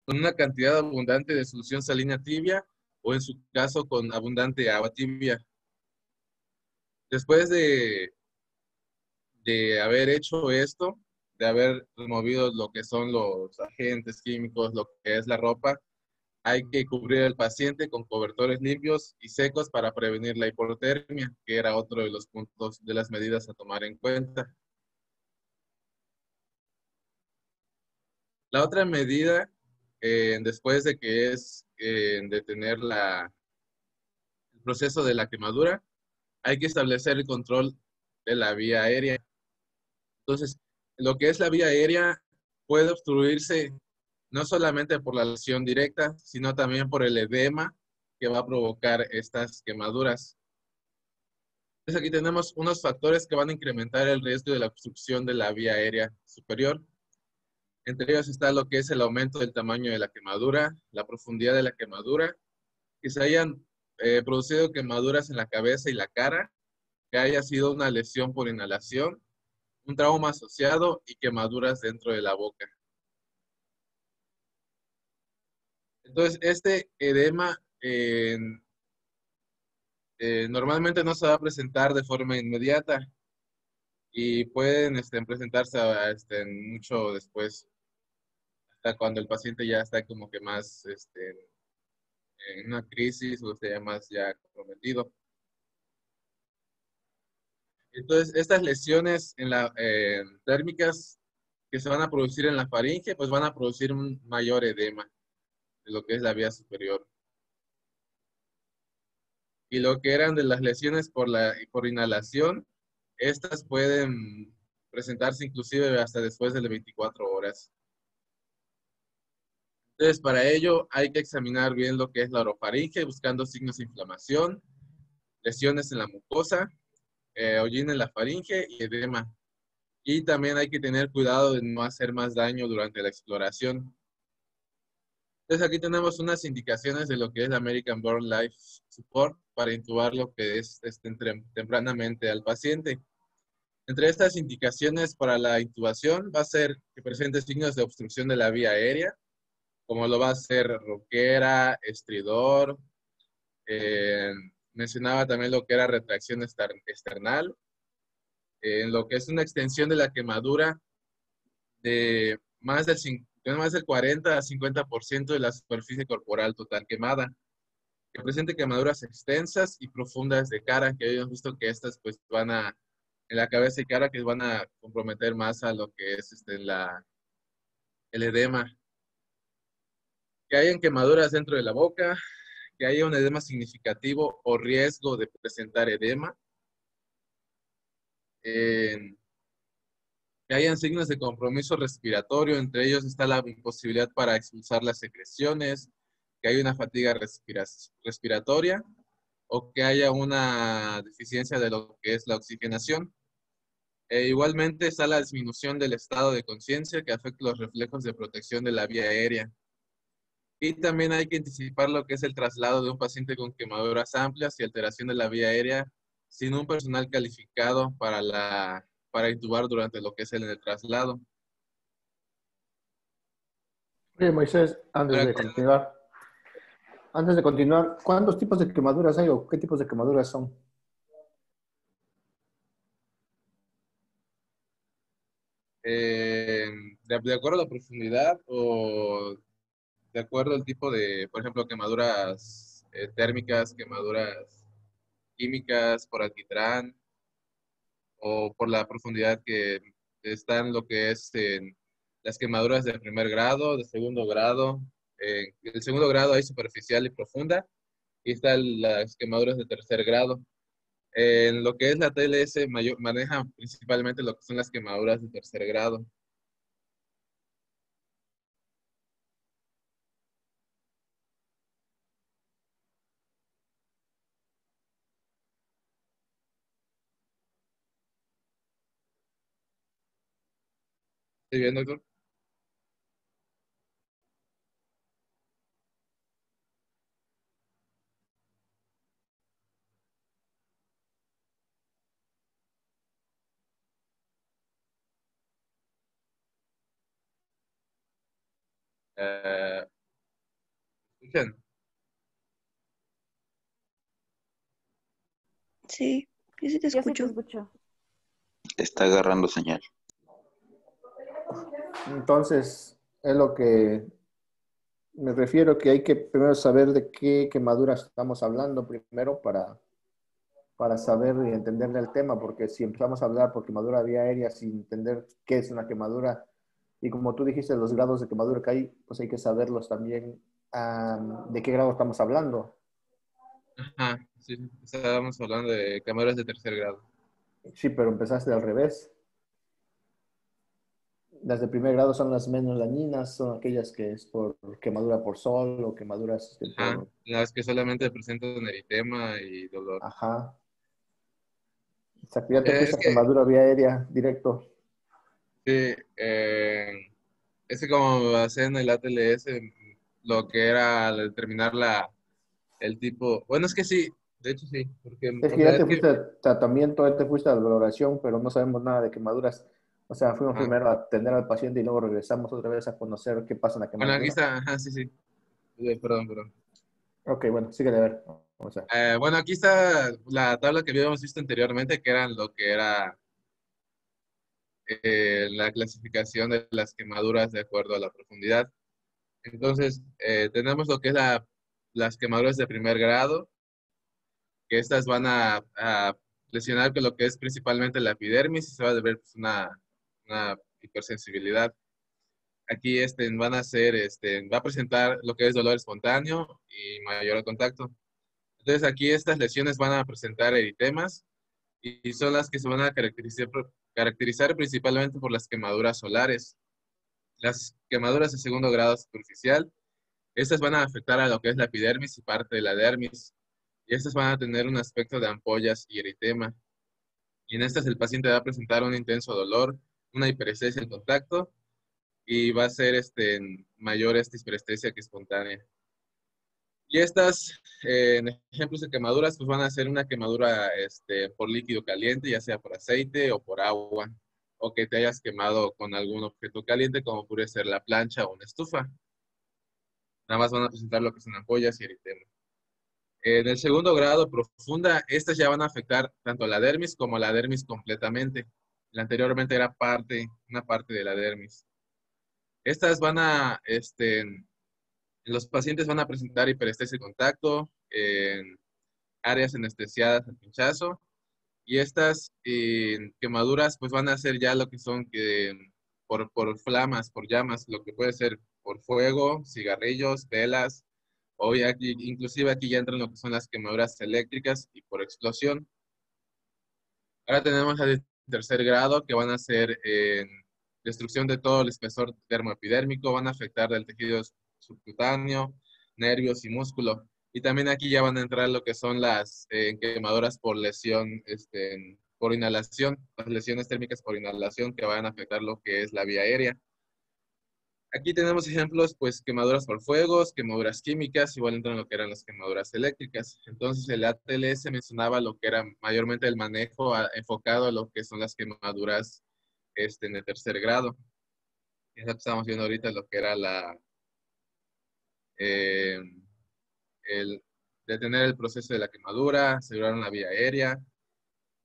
con una cantidad abundante de solución salina tibia o en su caso con abundante agua tibia. Después de haber hecho esto, de haber removido lo que son los agentes químicos, lo que es la ropa, hay que cubrir al paciente con cobertores limpios y secos para prevenir la hipotermia, que era otro de los puntos de las medidas a tomar en cuenta. La otra medida, después de que es detener el proceso de la quemadura, hay que establecer el control de la vía aérea. Entonces, lo que es la vía aérea puede obstruirse no solamente por la lesión directa, sino también por el edema que va a provocar estas quemaduras. Entonces, aquí tenemos unos factores que van a incrementar el riesgo de la obstrucción de la vía aérea superior. Entre ellos está lo que es el aumento del tamaño de la quemadura, la profundidad de la quemadura, que se hayan producido quemaduras en la cabeza y la cara, que haya sido una lesión por inhalación, un trauma asociado y quemaduras dentro de la boca. Entonces, este edema normalmente no se va a presentar de forma inmediata y pueden presentarse mucho después, hasta cuando el paciente ya está como que más en una crisis o esté ya más ya comprometido. Entonces, estas lesiones térmicas que se van a producir en la faringe, pues van a producir un mayor edema de lo que es la vía superior. Y lo que eran de las lesiones por inhalación, estas pueden presentarse inclusive hasta después de las 24 horas. Entonces, para ello hay que examinar bien lo que es la orofaringe, buscando signos de inflamación, lesiones en la mucosa, hollín en la faringe y edema. Y también hay que tener cuidado de no hacer más daño durante la exploración. Entonces, aquí tenemos unas indicaciones de lo que es la American Burn Life Support para intubar lo que es tempranamente al paciente. Entre estas indicaciones para la intubación va a ser que presente signos de obstrucción de la vía aérea, como lo va a ser roquera, estridor. eh, Mencionaba también lo que era retracción external, en lo que es una extensión de la quemadura de más del 40 a 50% de la superficie corporal total quemada, que presente quemaduras extensas y profundas de cara, que hayamos visto que estas pues en la cabeza y cara, que van a comprometer más a lo que es el edema. Que hayan quemaduras dentro de la boca, que haya un edema significativo o riesgo de presentar edema, eh, que hayan signos de compromiso respiratorio, entre ellos está la imposibilidad para expulsar las secreciones, que haya una fatiga respiratoria o que haya una deficiencia de lo que es la oxigenación. Igualmente está la disminución del estado de conciencia que afecta los reflejos de protección de la vía aérea. Y también hay que anticipar lo que es el traslado de un paciente con quemaduras amplias y alteración de la vía aérea sin un personal calificado para intubar durante lo que es el traslado. Oye, Moisés, Ahora, antes de continuar, ¿cuántos tipos de quemaduras hay o qué tipos de quemaduras son? eh, de acuerdo a la profundidad o de acuerdo al tipo de, por ejemplo, quemaduras térmicas, quemaduras químicas por alquitrán o por la profundidad que están lo que es en las quemaduras de primer grado, de segundo grado. En el segundo grado hay superficial y profunda y están las quemaduras de tercer grado. En lo que es la TLS maneja principalmente lo que son las quemaduras de tercer grado. ¿Sí bien, doctor? ¿Escuchan? Sí, yo sí te Yo sí te escucho. escucho. Está agarrando señal. Entonces, es lo que me refiero, que hay que primero saber de qué quemadura estamos hablando primero para saber y entenderle el tema, porque si empezamos a hablar por quemadura vía aérea sin entender qué es una quemadura, y como tú dijiste, los grados de quemadura que hay, pues hay que saberlos también, de qué grado estamos hablando. Ajá, sí, estábamos hablando de quemaduras de tercer grado. Sí, pero empezaste al revés. Las de primer grado son las menos dañinas, son aquellas que es por quemadura por sol o quemaduras Ajá, por... las que solamente presentan eritema y dolor. Ajá. O sea, que ya te fuiste Es a que, quemadura vía aérea directo. sí, es que como basé en el ATLS, lo que era al determinar el tipo, bueno, es que sí, de hecho sí, porque, Es o que ya sea, es te que, fuiste a tratamiento, ya te fuiste a la valoración, pero no sabemos nada de quemaduras. O sea, fuimos ajá. primero a atender al paciente y luego regresamos otra vez a conocer qué pasa en la Bueno, aquí quemadura. está, ajá, sí, sí, perdón. Ok, bueno, síguele a ver. O sea, Bueno, aquí está la tabla que habíamos visto anteriormente, que eran lo que era la clasificación de las quemaduras de acuerdo a la profundidad. Entonces, tenemos lo que es las quemaduras de primer grado, que estas van a lesionar con lo que es principalmente la epidermis y se va a ver pues, una hipersensibilidad. Aquí van a ser, va a presentar lo que es dolor espontáneo y mayor contacto. Entonces, aquí estas lesiones van a presentar eritemas y son las que se van a caracterizar principalmente por las quemaduras solares. Las quemaduras de segundo grado superficial, estas van a afectar a lo que es la epidermis y parte de la dermis. Y estas van a tener un aspecto de ampollas y eritema. Y en estas el paciente va a presentar un intenso dolor, una hiperestesia en contacto y va a ser mayor esta hiperestesia que espontánea. Y estas, en ejemplos de quemaduras, pues van a ser una quemadura por líquido caliente, ya sea por aceite o por agua, o que te hayas quemado con algún objeto caliente, como puede ser la plancha o una estufa. Nada más van a presentar lo que son ampollas y eritema. En el segundo grado profunda, estas ya van a afectar tanto la dermis como la dermis completamente. La anteriormente era una parte de la dermis. Estas los pacientes van a presentar hiperestesia de contacto, en áreas anestesiadas al pinchazo, y estas quemaduras pues van a ser ya lo que son por flamas, por llamas, lo que puede ser por fuego, cigarrillos, velas, o ya inclusive aquí ya entran lo que son las quemaduras eléctricas y por explosión. Ahora tenemos las de tercer grado que van a ser destrucción de todo el espesor dermoepidérmico, van a afectar el tejido subcutáneo, nervios y músculo. Y también aquí ya van a entrar lo que son las quemaduras por lesión, por inhalación, las lesiones térmicas por inhalación que van a afectar lo que es la vía aérea. Aquí tenemos ejemplos, pues quemaduras por fuegos, quemaduras químicas, igual entran lo que eran las quemaduras eléctricas. Entonces el ATLS mencionaba lo que era mayormente el manejo enfocado a lo que son las quemaduras en el tercer grado. Es lo que estamos viendo ahorita, lo que era eh, el detener el proceso de la quemadura, asegurar una vía aérea.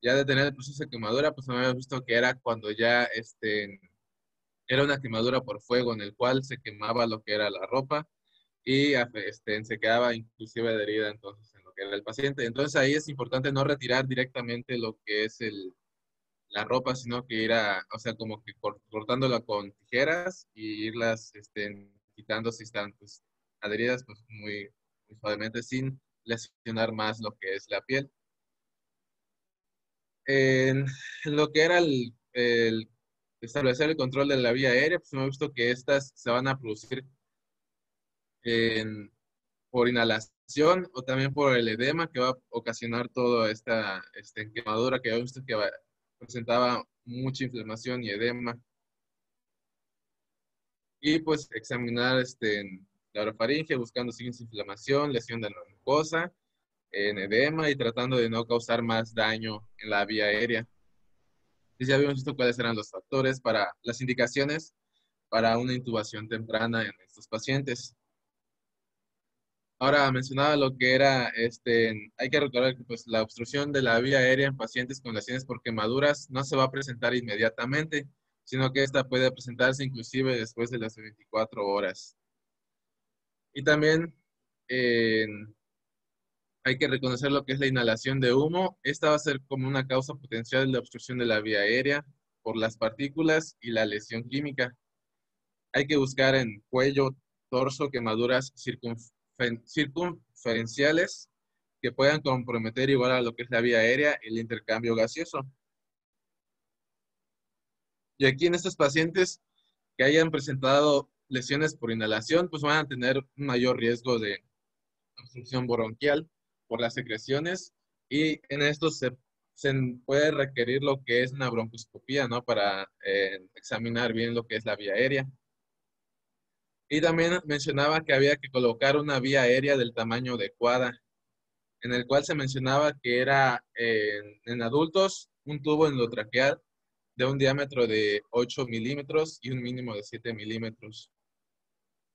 Ya detener el proceso de quemadura, pues habíamos visto que era cuando ya era una quemadura por fuego en el cual se quemaba lo que era la ropa y se quedaba inclusive adherida entonces en lo que era el paciente. Entonces ahí es importante no retirar directamente lo que es la ropa, sino que o sea, como que cortándola con tijeras y irlas quitando si están pues, adheridas pues muy suavemente sin lesionar más lo que es la piel. En lo que era el establecer el control de la vía aérea, pues hemos visto que estas se van a producir en por inhalación o también por el edema que va a ocasionar toda esta quemadura que había visto que presentaba mucha inflamación y edema. Y pues examinar la orofaringe buscando signos de inflamación, lesión de la mucosa, en edema y tratando de no causar más daño en la vía aérea. Y ya habíamos visto cuáles eran los factores para las indicaciones para una intubación temprana en estos pacientes. Ahora mencionaba lo que era, hay que recordar que pues, la obstrucción de la vía aérea en pacientes con lesiones por quemaduras no se va a presentar inmediatamente, sino que esta puede presentarse inclusive después de las 24 horas. Y también eh, hay que reconocer lo que es la inhalación de humo. Esta va a ser como una causa potencial de obstrucción de la vía aérea por las partículas y la lesión química. Hay que buscar en cuello, torso, quemaduras circunferenciales que puedan comprometer igual a lo que es la vía aérea y el intercambio gaseoso. Y aquí en estos pacientes que hayan presentado lesiones por inhalación, pues van a tener un mayor riesgo de obstrucción bronquial por las secreciones y en esto se puede requerir lo que es una broncoscopía, ¿no? Para examinar bien lo que es la vía aérea. Y también mencionaba que había que colocar una vía aérea del tamaño adecuada, en el cual se mencionaba que era en adultos un tubo endotraqueal de un diámetro de 8 milímetros y un mínimo de 7 milímetros.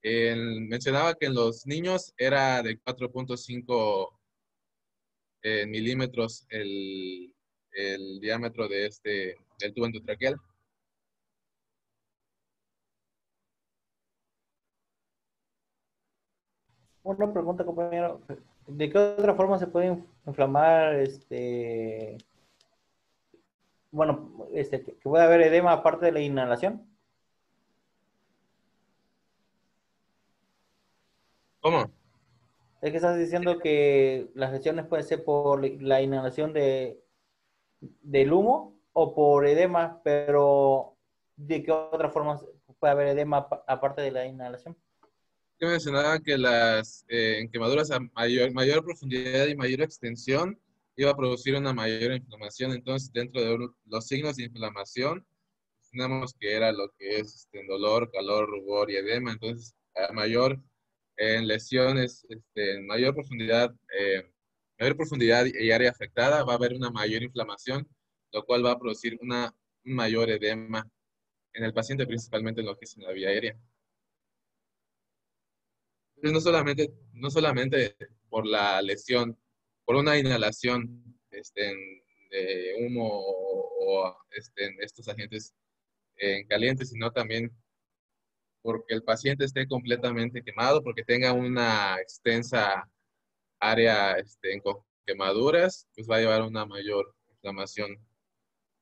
Mencionaba que en los niños era de 4.5 milímetros el diámetro de del tubo endotraqueal. Una pregunta, compañero. ¿De qué otra forma se puede inflamar, bueno, que puede haber edema aparte de la inhalación? ¿Cómo? Es que estás diciendo que las lesiones pueden ser por la inhalación del humo o por edema, pero ¿de qué otra forma puede haber edema aparte de la inhalación? Que mencionaba que las en quemaduras a mayor profundidad y mayor extensión iba a producir una mayor inflamación. Entonces, dentro de los signos de inflamación, tenemos que era lo que es dolor, calor, rubor y edema. Entonces, a mayor en lesiones, en mayor profundidad y área afectada, va a haber una mayor inflamación, lo cual va a producir un mayor edema en el paciente, principalmente en lo que es en la vía aérea. Entonces, no solamente por la lesión, por una inhalación de humo o en estos agentes calientes, sino también porque el paciente esté completamente quemado, porque tenga una extensa área con quemaduras, pues va a llevar a una mayor inflamación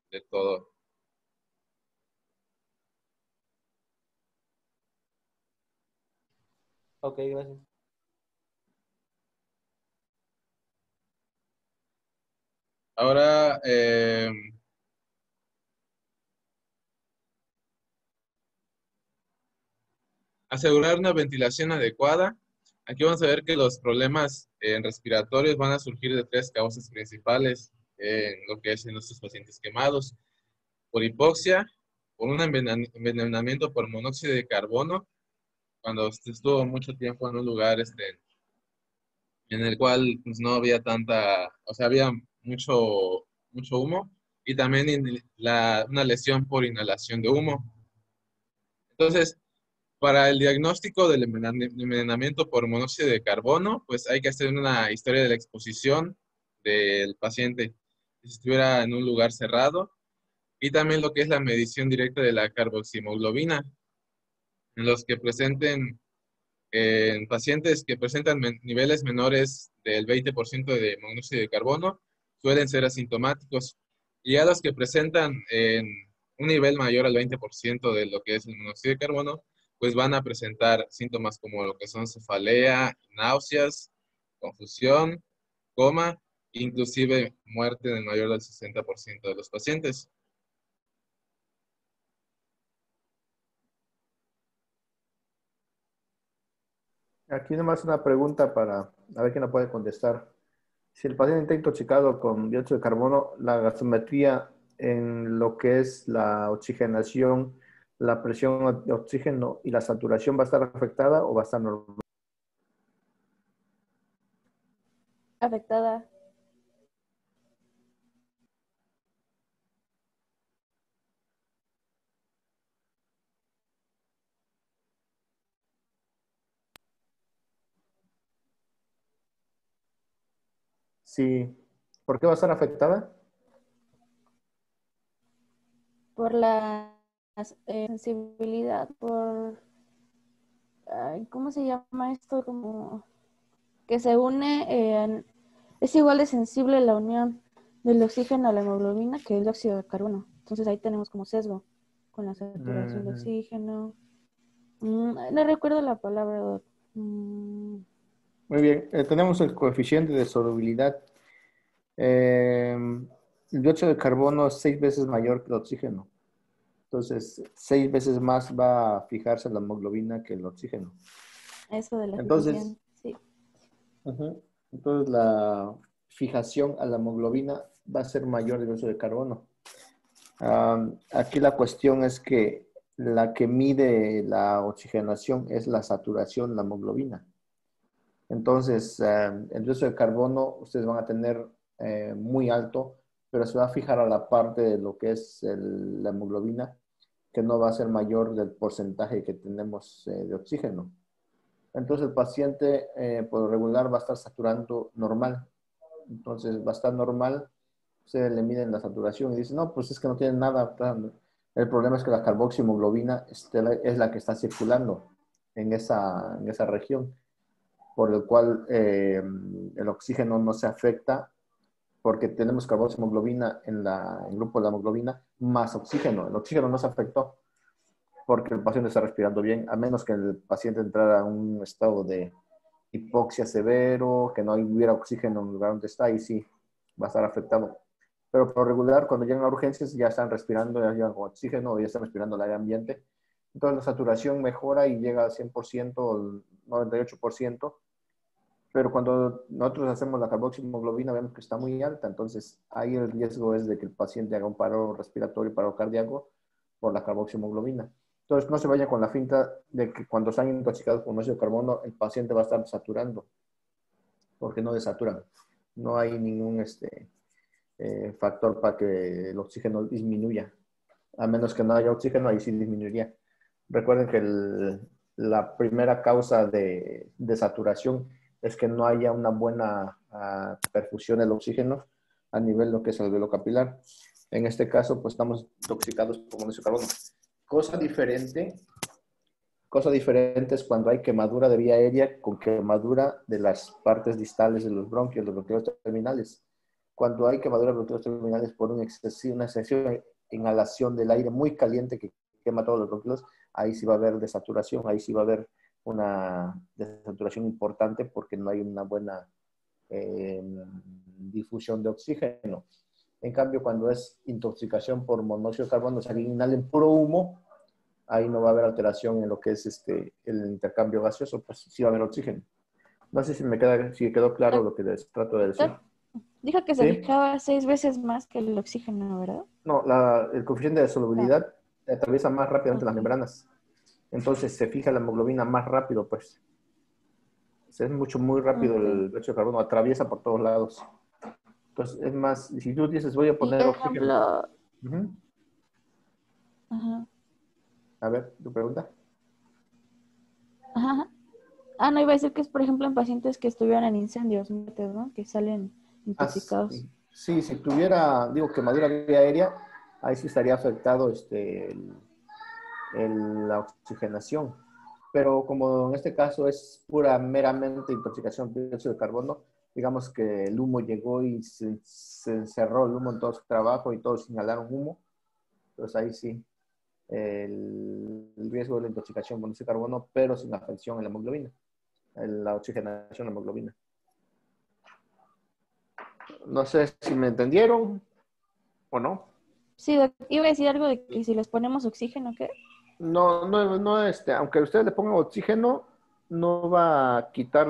de todo. Ok, gracias. Ahora, asegurar una ventilación adecuada. Aquí vamos a ver que los problemas respiratorios van a surgir de tres causas principales en lo que es en nuestros pacientes quemados. Por hipoxia, por un envenenamiento por monóxido de carbono, cuando usted estuvo mucho tiempo en un lugar en el cual pues, no había tanta, o sea, había mucho humo, y también una lesión por inhalación de humo. Entonces, para el diagnóstico del envenenamiento por monóxido de carbono, pues hay que hacer una historia de la exposición del paciente si estuviera en un lugar cerrado, y también lo que es la medición directa de la carboximoglobina, en los que presenten, en pacientes que presentan niveles menores del 20% de monóxido de carbono, suelen ser asintomáticos, y a los que presentan en un nivel mayor al 20% de lo que es el monóxido de carbono, pues van a presentar síntomas como lo que son cefalea, náuseas, confusión, coma, inclusive muerte en el mayor del 60% de los pacientes. Aquí nomás una pregunta para a ver quién la puede contestar. Si el paciente está intoxicado con dióxido de carbono, la gasometría en lo que es la oxigenación, la presión de oxígeno y la saturación va a estar afectada o va a estar normal. Afectada. Sí. ¿Por qué va a estar afectada? Por la sensibilidad, ¿cómo se llama esto? Como que se une, es igual de sensible la unión del oxígeno a la hemoglobina que el dióxido de carbono. Entonces ahí tenemos como sesgo con la saturación de Ujú. oxígeno. No recuerdo la palabra. Muy bien. Tenemos el coeficiente de solubilidad. Eh, el dióxido de carbono es 6 veces mayor que el oxígeno. Entonces, 6 veces más va a fijarse la hemoglobina que el oxígeno. Eso de la Entonces, fijación, sí. ujú, entonces la fijación a la hemoglobina va a ser mayor del dióxido de carbono. Aquí la cuestión es que la que mide la oxigenación es la saturación, la hemoglobina. Entonces, el dióxido de carbono ustedes van a tener muy alto, pero se va a fijar a la parte de lo que es la hemoglobina, que no va a ser mayor del porcentaje que tenemos de oxígeno. Entonces, el paciente por lo regular va a estar saturando normal. Entonces, va a estar normal, ustedes le miden la saturación y dicen, no, pues es que no tiene nada. El problema es que la carboxihemoglobina es la que está circulando en esa región, por el cual el oxígeno no se afecta porque tenemos carboxihemoglobina en el grupo de la hemoglobina más oxígeno. El oxígeno no se afectó porque el paciente está respirando bien, a menos que el paciente entrara a un estado de hipoxia severo, que no hubiera oxígeno en el lugar donde está, y sí, va a estar afectado. Pero por lo regular, cuando llegan a urgencias, ya están respirando, ya llegan con oxígeno, o ya están respirando el aire ambiente. Entonces la saturación mejora y llega al 100% o al 98%, pero cuando nosotros hacemos la carboxihemoglobina vemos que está muy alta, entonces ahí el riesgo es de que el paciente haga un paro respiratorio, paro cardíaco por la carboxihemoglobina. Entonces no se vaya con la finta de que cuando están intoxicados con monóxido de carbono el paciente va a estar saturando, porque no desaturan. No hay ningún factor para que el oxígeno disminuya. A menos que no haya oxígeno, ahí sí disminuiría. Recuerden que la primera causa de saturación es que no haya una buena perfusión del oxígeno a nivel de lo que es el alveolo capilar. En este caso, pues estamos intoxicados por monóxido de carbono. Cosa diferente, cosa diferente es cuando hay quemadura de vía aérea con quemadura de las partes distales de los bronquios, los bronquiolos terminales. Cuando hay quemadura de bronquiolos terminales por una excesiva inhalación del aire muy caliente que quema todos los bronquiolos, ahí sí va a haber desaturación, ahí sí va a haber una desaturación importante porque no hay una buena difusión de oxígeno. En cambio, cuando es intoxicación por monóxido de carbono, o sea, que inhalen puro humo, ahí no va a haber alteración en lo que es el intercambio gaseoso, pues sí va a haber oxígeno. No sé si quedó claro lo que les trato de decir. Doctor, dijo que se ¿Sí? fijaba 6 veces más que el oxígeno, ¿verdad? No, el coeficiente de No. solubilidad atraviesa más rápidamente las Ok. membranas. Entonces se fija la hemoglobina más rápido, pues. Es muy rápido Ok. el dióxido de carbono, atraviesa por todos lados. Entonces, es más, si tú dices, voy a Y poner oxígeno. ejemplo, Ujú. ajá, A ver, tu pregunta. ajá. No, iba a decir que es, por ejemplo, en pacientes que estuvieron en incendios, ¿no? Que salen intoxicados. Sí, sí, si tuviera, digo, quemadura vía aérea, ahí sí estaría afectado la oxigenación. Pero como en este caso es pura, meramente intoxicación por dióxido de carbono, digamos que el humo llegó y se encerró el humo en todo su trabajo y todos inhalaron humo, pues ahí sí, el riesgo de la intoxicación por dióxido de carbono, pero sin afección en la hemoglobina, en la oxigenación de la hemoglobina. No sé si me entendieron o no. Sí, iba a decir algo de que si les ponemos oxígeno, ¿qué? No, no, no, aunque ustedes le pongan oxígeno, no va a quitar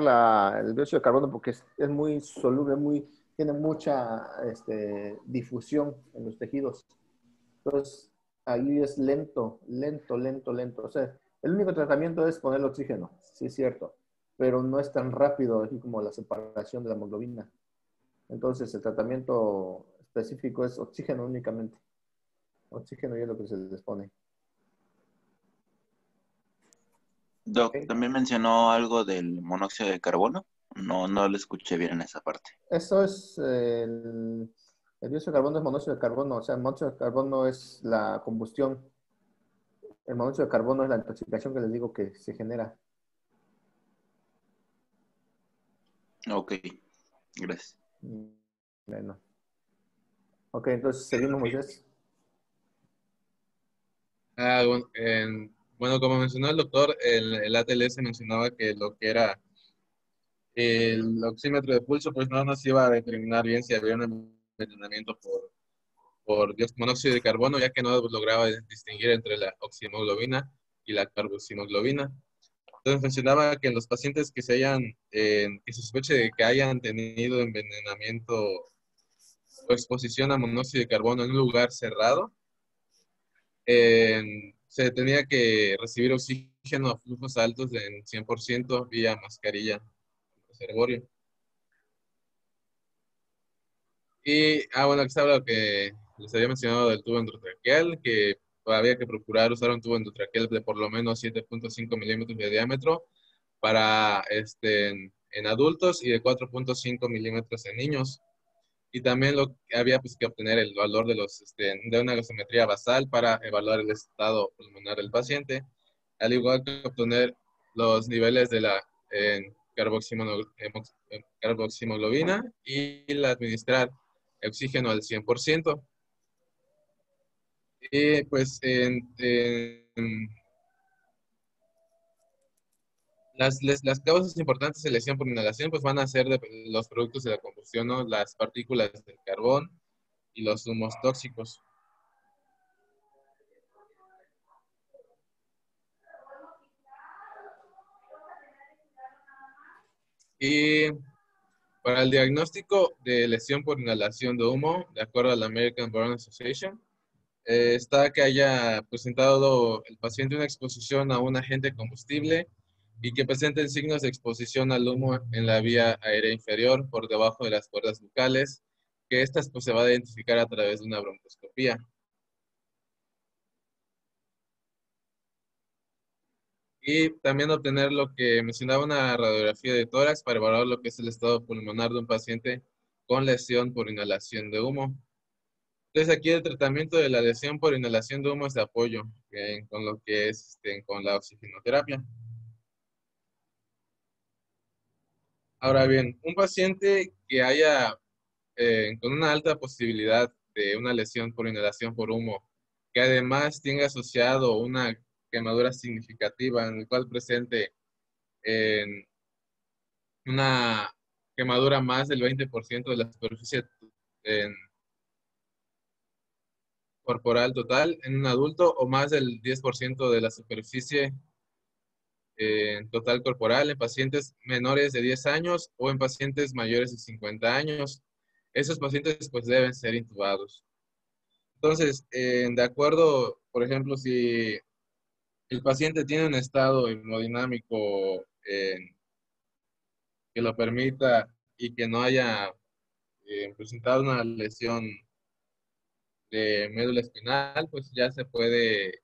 el dióxido de carbono porque es muy soluble, tiene mucha difusión en los tejidos. Entonces, ahí es lento, lento, lento, lento. O sea, el único tratamiento es poner oxígeno, sí es cierto, pero no es tan rápido así como la separación de la hemoglobina. Entonces, el tratamiento específico es oxígeno únicamente. Oxígeno y es lo que se les pone. Doc, ¿Ok? también mencionó algo del monóxido de carbono. No, no lo escuché bien en esa parte. Eso es el dióxido de carbono es monóxido de carbono, o sea, el monóxido de carbono es la combustión, el monóxido de carbono es la intoxicación que les digo que se genera. Ok, gracias. Bueno, ok, entonces seguimos, Moisés. Bueno, bueno, como mencionó el doctor, el ATLS mencionaba que lo que era el oxímetro de pulso, pues no nos iba a determinar bien si había un envenenamiento por monóxido de carbono, ya que no lograba distinguir entre la oxihemoglobina y la carboximoglobina. Entonces mencionaba que en los pacientes que que se sospeche de que hayan tenido envenenamiento o exposición a monóxido de carbono en un lugar cerrado, se tenía que recibir oxígeno a flujos altos en 100% vía mascarilla reservorio. Y, bueno, aquí estaba lo que les había mencionado del tubo endotraqueal, que había que procurar usar un tubo endotraqueal de por lo menos 7.5 milímetros de diámetro para, en adultos y de 4.5 milímetros en niños. Y también lo que había pues, que obtener el valor de una gasometría basal para evaluar el estado pulmonar del paciente, al igual que obtener los niveles de la carboximoglobina y la administrar oxígeno al 100%. Y pues las causas importantes de lesión por inhalación pues van a ser los productos de la combustión, ¿no? Las partículas del carbón y los humos tóxicos. Y para el diagnóstico de lesión por inhalación de humo, de acuerdo a la American Burn Association, está que haya presentado el paciente una exposición a un agente combustible y que presenten signos de exposición al humo en la vía aérea inferior por debajo de las cuerdas bucales, que estas pues se va a identificar a través de una broncoscopía. Y también obtener lo que mencionaba una radiografía de tórax para evaluar lo que es el estado pulmonar de un paciente con lesión por inhalación de humo. Entonces aquí el tratamiento de la lesión por inhalación de humo es de apoyo con lo que es con la oxigenoterapia. Ahora bien, un paciente que haya con una alta posibilidad de una lesión por inhalación por humo, que además tenga asociado una quemadura significativa en el cual presente en una quemadura más del 20% de la superficie en- corporal total en un adulto o más del 10% de la superficie total corporal en pacientes menores de 10 años o en pacientes mayores de 50 años. Esos pacientes pues deben ser intubados. Entonces, de acuerdo, por ejemplo, si el paciente tiene un estado hemodinámico que lo permita y que no haya presentado una lesión de médula espinal, pues ya se puede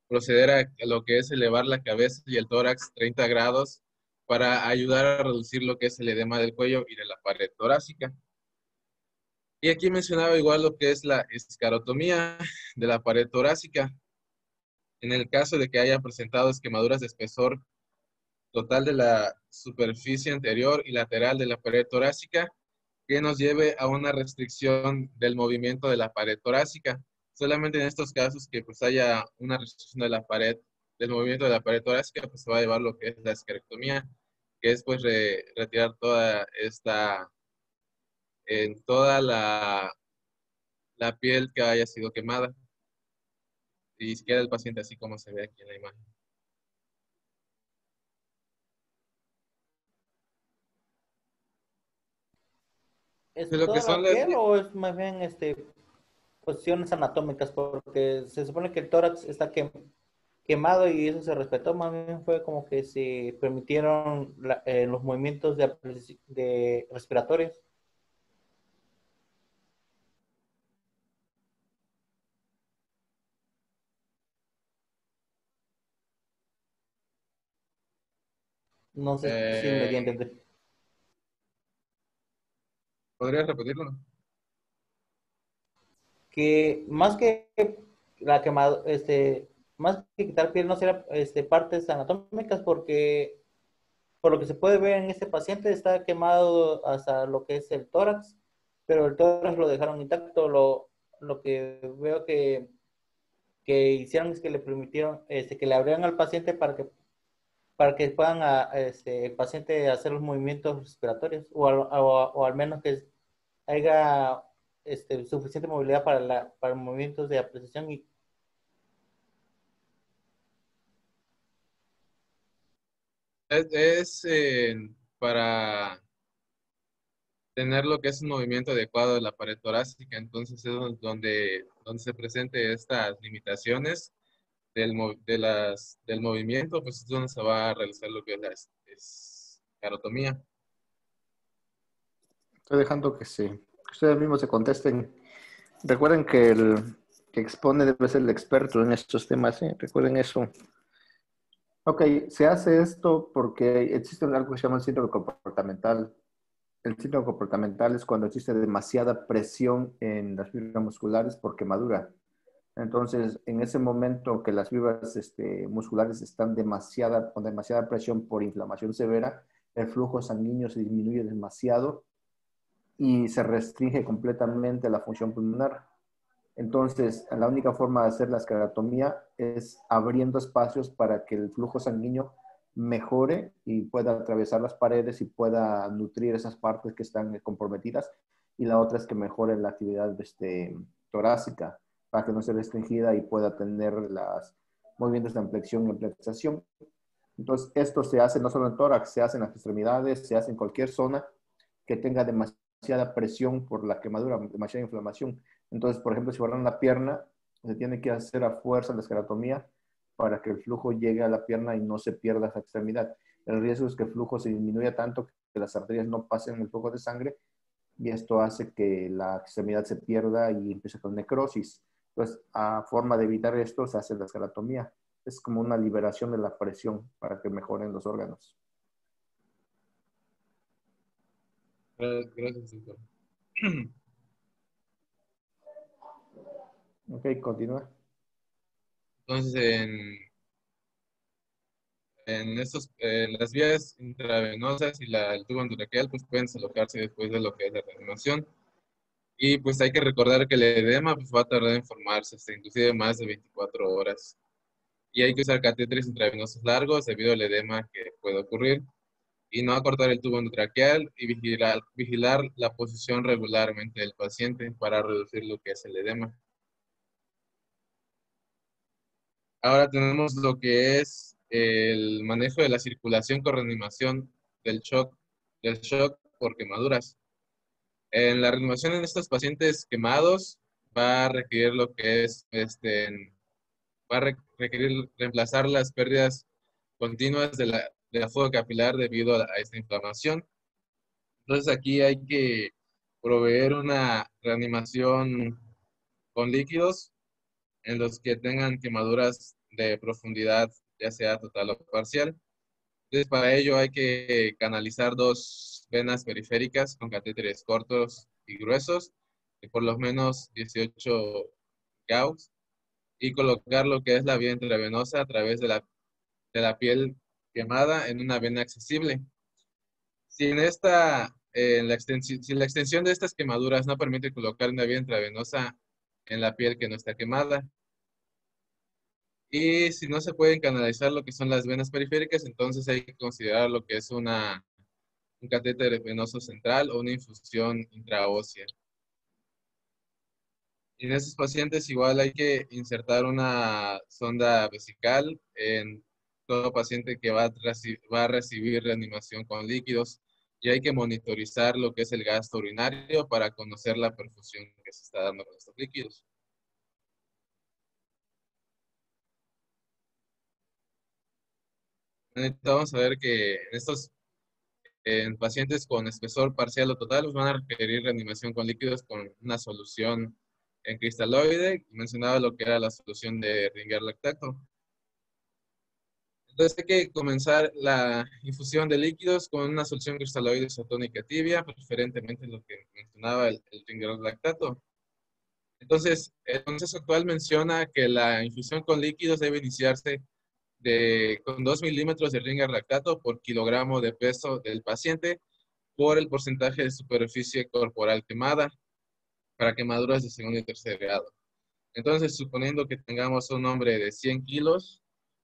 proceder a lo que es elevar la cabeza y el tórax 30 grados para ayudar a reducir lo que es el edema del cuello y de la pared torácica. Y aquí mencionaba igual lo que es la escarotomía de la pared torácica. En el caso de que haya presentado quemaduras de espesor total de la superficie anterior y lateral de la pared torácica, que nos lleve a una restricción del movimiento de la pared torácica. Solamente en estos casos que pues haya una restricción de la pared, del movimiento de la pared torácica, pues se va a llevar lo que es la escarectomía, que es pues retirar toda en toda la piel que haya sido quemada y queda el paciente así como se ve aquí en la imagen. De ¿Es lo que toda son la piel o es más bien cuestiones anatómicas? Porque se supone que el tórax está quemado y eso se respetó, más bien fue como que se permitieron los movimientos de respiratorios. No sé si me di a Eh, entender. ¿Podrías repetirlo? Que más que la quemada, más que quitar piel no será partes anatómicas porque por lo que se puede ver en este paciente está quemado hasta lo que es el tórax, pero el tórax lo dejaron intacto. Lo que veo que hicieron es que le permitieron que le abrieran al paciente para que puedan el paciente hacer los movimientos respiratorios o al menos que haya suficiente movilidad para movimientos de apreciación y Es para tener lo que es un movimiento adecuado de la pared torácica, entonces es donde se presenten estas limitaciones del movimiento, pues es donde se va a realizar lo que es la escarotomía. Estoy dejando que ustedes mismos se contesten. Recuerden que el que expone debe ser el experto en estos temas, ¿eh? Recuerden eso. Ok, se hace esto porque existe algo que se llama el síndrome comportamental. El síndrome comportamental es cuando existe demasiada presión en las fibras musculares por quemadura. Entonces, en ese momento que las fibras musculares están con demasiada presión por inflamación severa, el flujo sanguíneo se disminuye demasiado y se restringe completamente la función pulmonar. Entonces, la única forma de hacer la esclerotomía es abriendo espacios para que el flujo sanguíneo mejore y pueda atravesar las paredes y pueda nutrir esas partes que están comprometidas. Y la otra es que mejore la actividad torácica para que no esté restringida y pueda tener los movimientos de flexión y ampliación. Entonces, esto se hace no solo en tórax, se hace en las extremidades, se hace en cualquier zona que tenga demasiada presión por la quemadura, demasiada inflamación. Entonces, por ejemplo, si fueran la pierna, se tiene que hacer a fuerza la esclerotomía para que el flujo llegue a la pierna y no se pierda esa extremidad. El riesgo es que el flujo se disminuya tanto que las arterias no pasen el flujo de sangre y esto hace que la extremidad se pierda y empiece con necrosis. Entonces, a forma de evitar esto, se hace la esclerotomía. Es como una liberación de la presión para que mejoren los órganos. Gracias, doctor. Ok, continúa. Entonces, en las vías intravenosas y el tubo endotraqueal, pues pueden desalojarse después de lo que es la reanimación. Y pues hay que recordar que el edema pues, va a tardar en formarse, hasta inclusive más de 24 horas. Y hay que usar catéteres intravenosos largos debido al edema que puede ocurrir. Y no acortar el tubo endotraqueal y vigilar la posición regularmente del paciente para reducir lo que es el edema. Ahora tenemos lo que es el manejo de la circulación con reanimación del shock por quemaduras. En la reanimación en estos pacientes quemados va a requerir lo que es, va a requerir reemplazar las pérdidas continuas de la fuga capilar debido a esta inflamación. Entonces aquí hay que proveer una reanimación con líquidos en los que tengan quemaduras de profundidad, ya sea total o parcial. Entonces, para ello hay que canalizar dos venas periféricas con catéteres cortos y gruesos, de por lo menos 18 Gauss, y colocar lo que es la vía intravenosa a través de la piel quemada en una vena accesible. Si si la extensión de estas quemaduras no permite colocar una vía intravenosa en la piel que no está quemada, y si no se pueden canalizar lo que son las venas periféricas, entonces hay que considerar lo que es un catéter venoso central o una infusión intraósea. Y en esos pacientes igual hay que insertar una sonda vesical en todo paciente que va a recibir reanimación con líquidos y hay que monitorizar lo que es el gasto urinario para conocer la perfusión que se está dando con estos líquidos. Ahorita vamos a ver que en pacientes con espesor parcial o total pues van a requerir reanimación con líquidos con una solución en cristaloide. Mencionaba lo que era la solución de Ringer lactato. Entonces hay que comenzar la infusión de líquidos con una solución cristaloide isotónica tibia, preferentemente lo que mencionaba el lactato. Entonces, el consenso actual menciona que la infusión con líquidos debe iniciarse con 2 milímetros de Ringer lactato por kilogramo de peso del paciente por el porcentaje de superficie corporal quemada para quemaduras de segundo y tercer grado. Entonces, suponiendo que tengamos un hombre de 100 kilos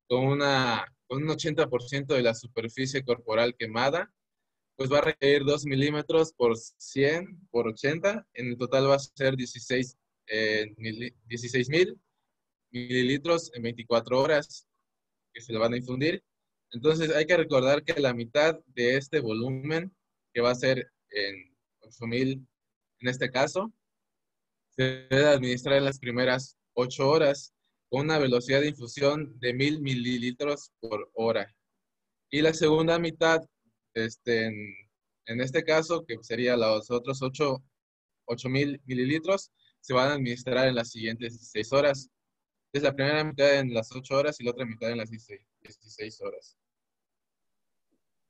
con un 80% de la superficie corporal quemada, pues va a requerir 2 milímetros por 100 por 80. En el total va a ser 16,000 mililitros en 24 horas que se le van a infundir. Entonces hay que recordar que la mitad de este volumen, que va a ser en 8,000 en este caso, se debe administrar en las primeras 8 horas con una velocidad de infusión de 1,000 mililitros por hora. Y la segunda mitad, en este caso, que sería los otros 8,000 mililitros, se van a administrar en las siguientes 16 horas. Es la primera mitad en las 8 horas y la otra mitad en las 16 horas.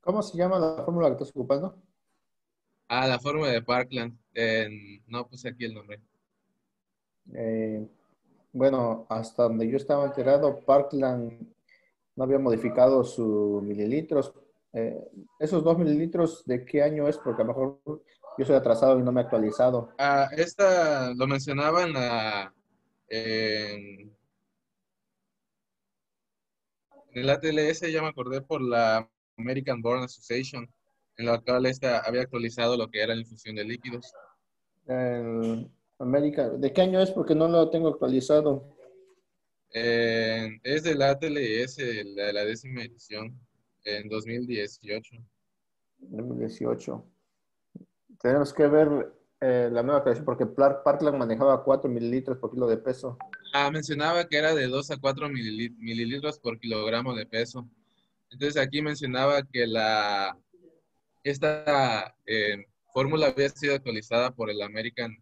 ¿Cómo se llama la fórmula que estás ocupando? Ah, la fórmula de Parkland. No puse aquí el nombre. Bueno, hasta donde yo estaba enterado, Parkland no había modificado sus mililitros. ¿Esos 2 mililitros de qué año es? Porque a lo mejor yo soy atrasado y no me he actualizado. Esta lo mencionaba en el ATLS, ya me acordé por la American Burn Association, en la cual esta había actualizado lo que era la infusión de líquidos. América, ¿de qué año es? Porque no lo tengo actualizado. Es del ATLS, la 10ª edición, en 2018. 2018. Tenemos que ver la nueva creación porque Parkland manejaba 4 mililitros por kilo de peso. Mencionaba que era de 2 a 4 mililitros por kilogramo de peso. Entonces aquí mencionaba que esta fórmula había sido actualizada por el American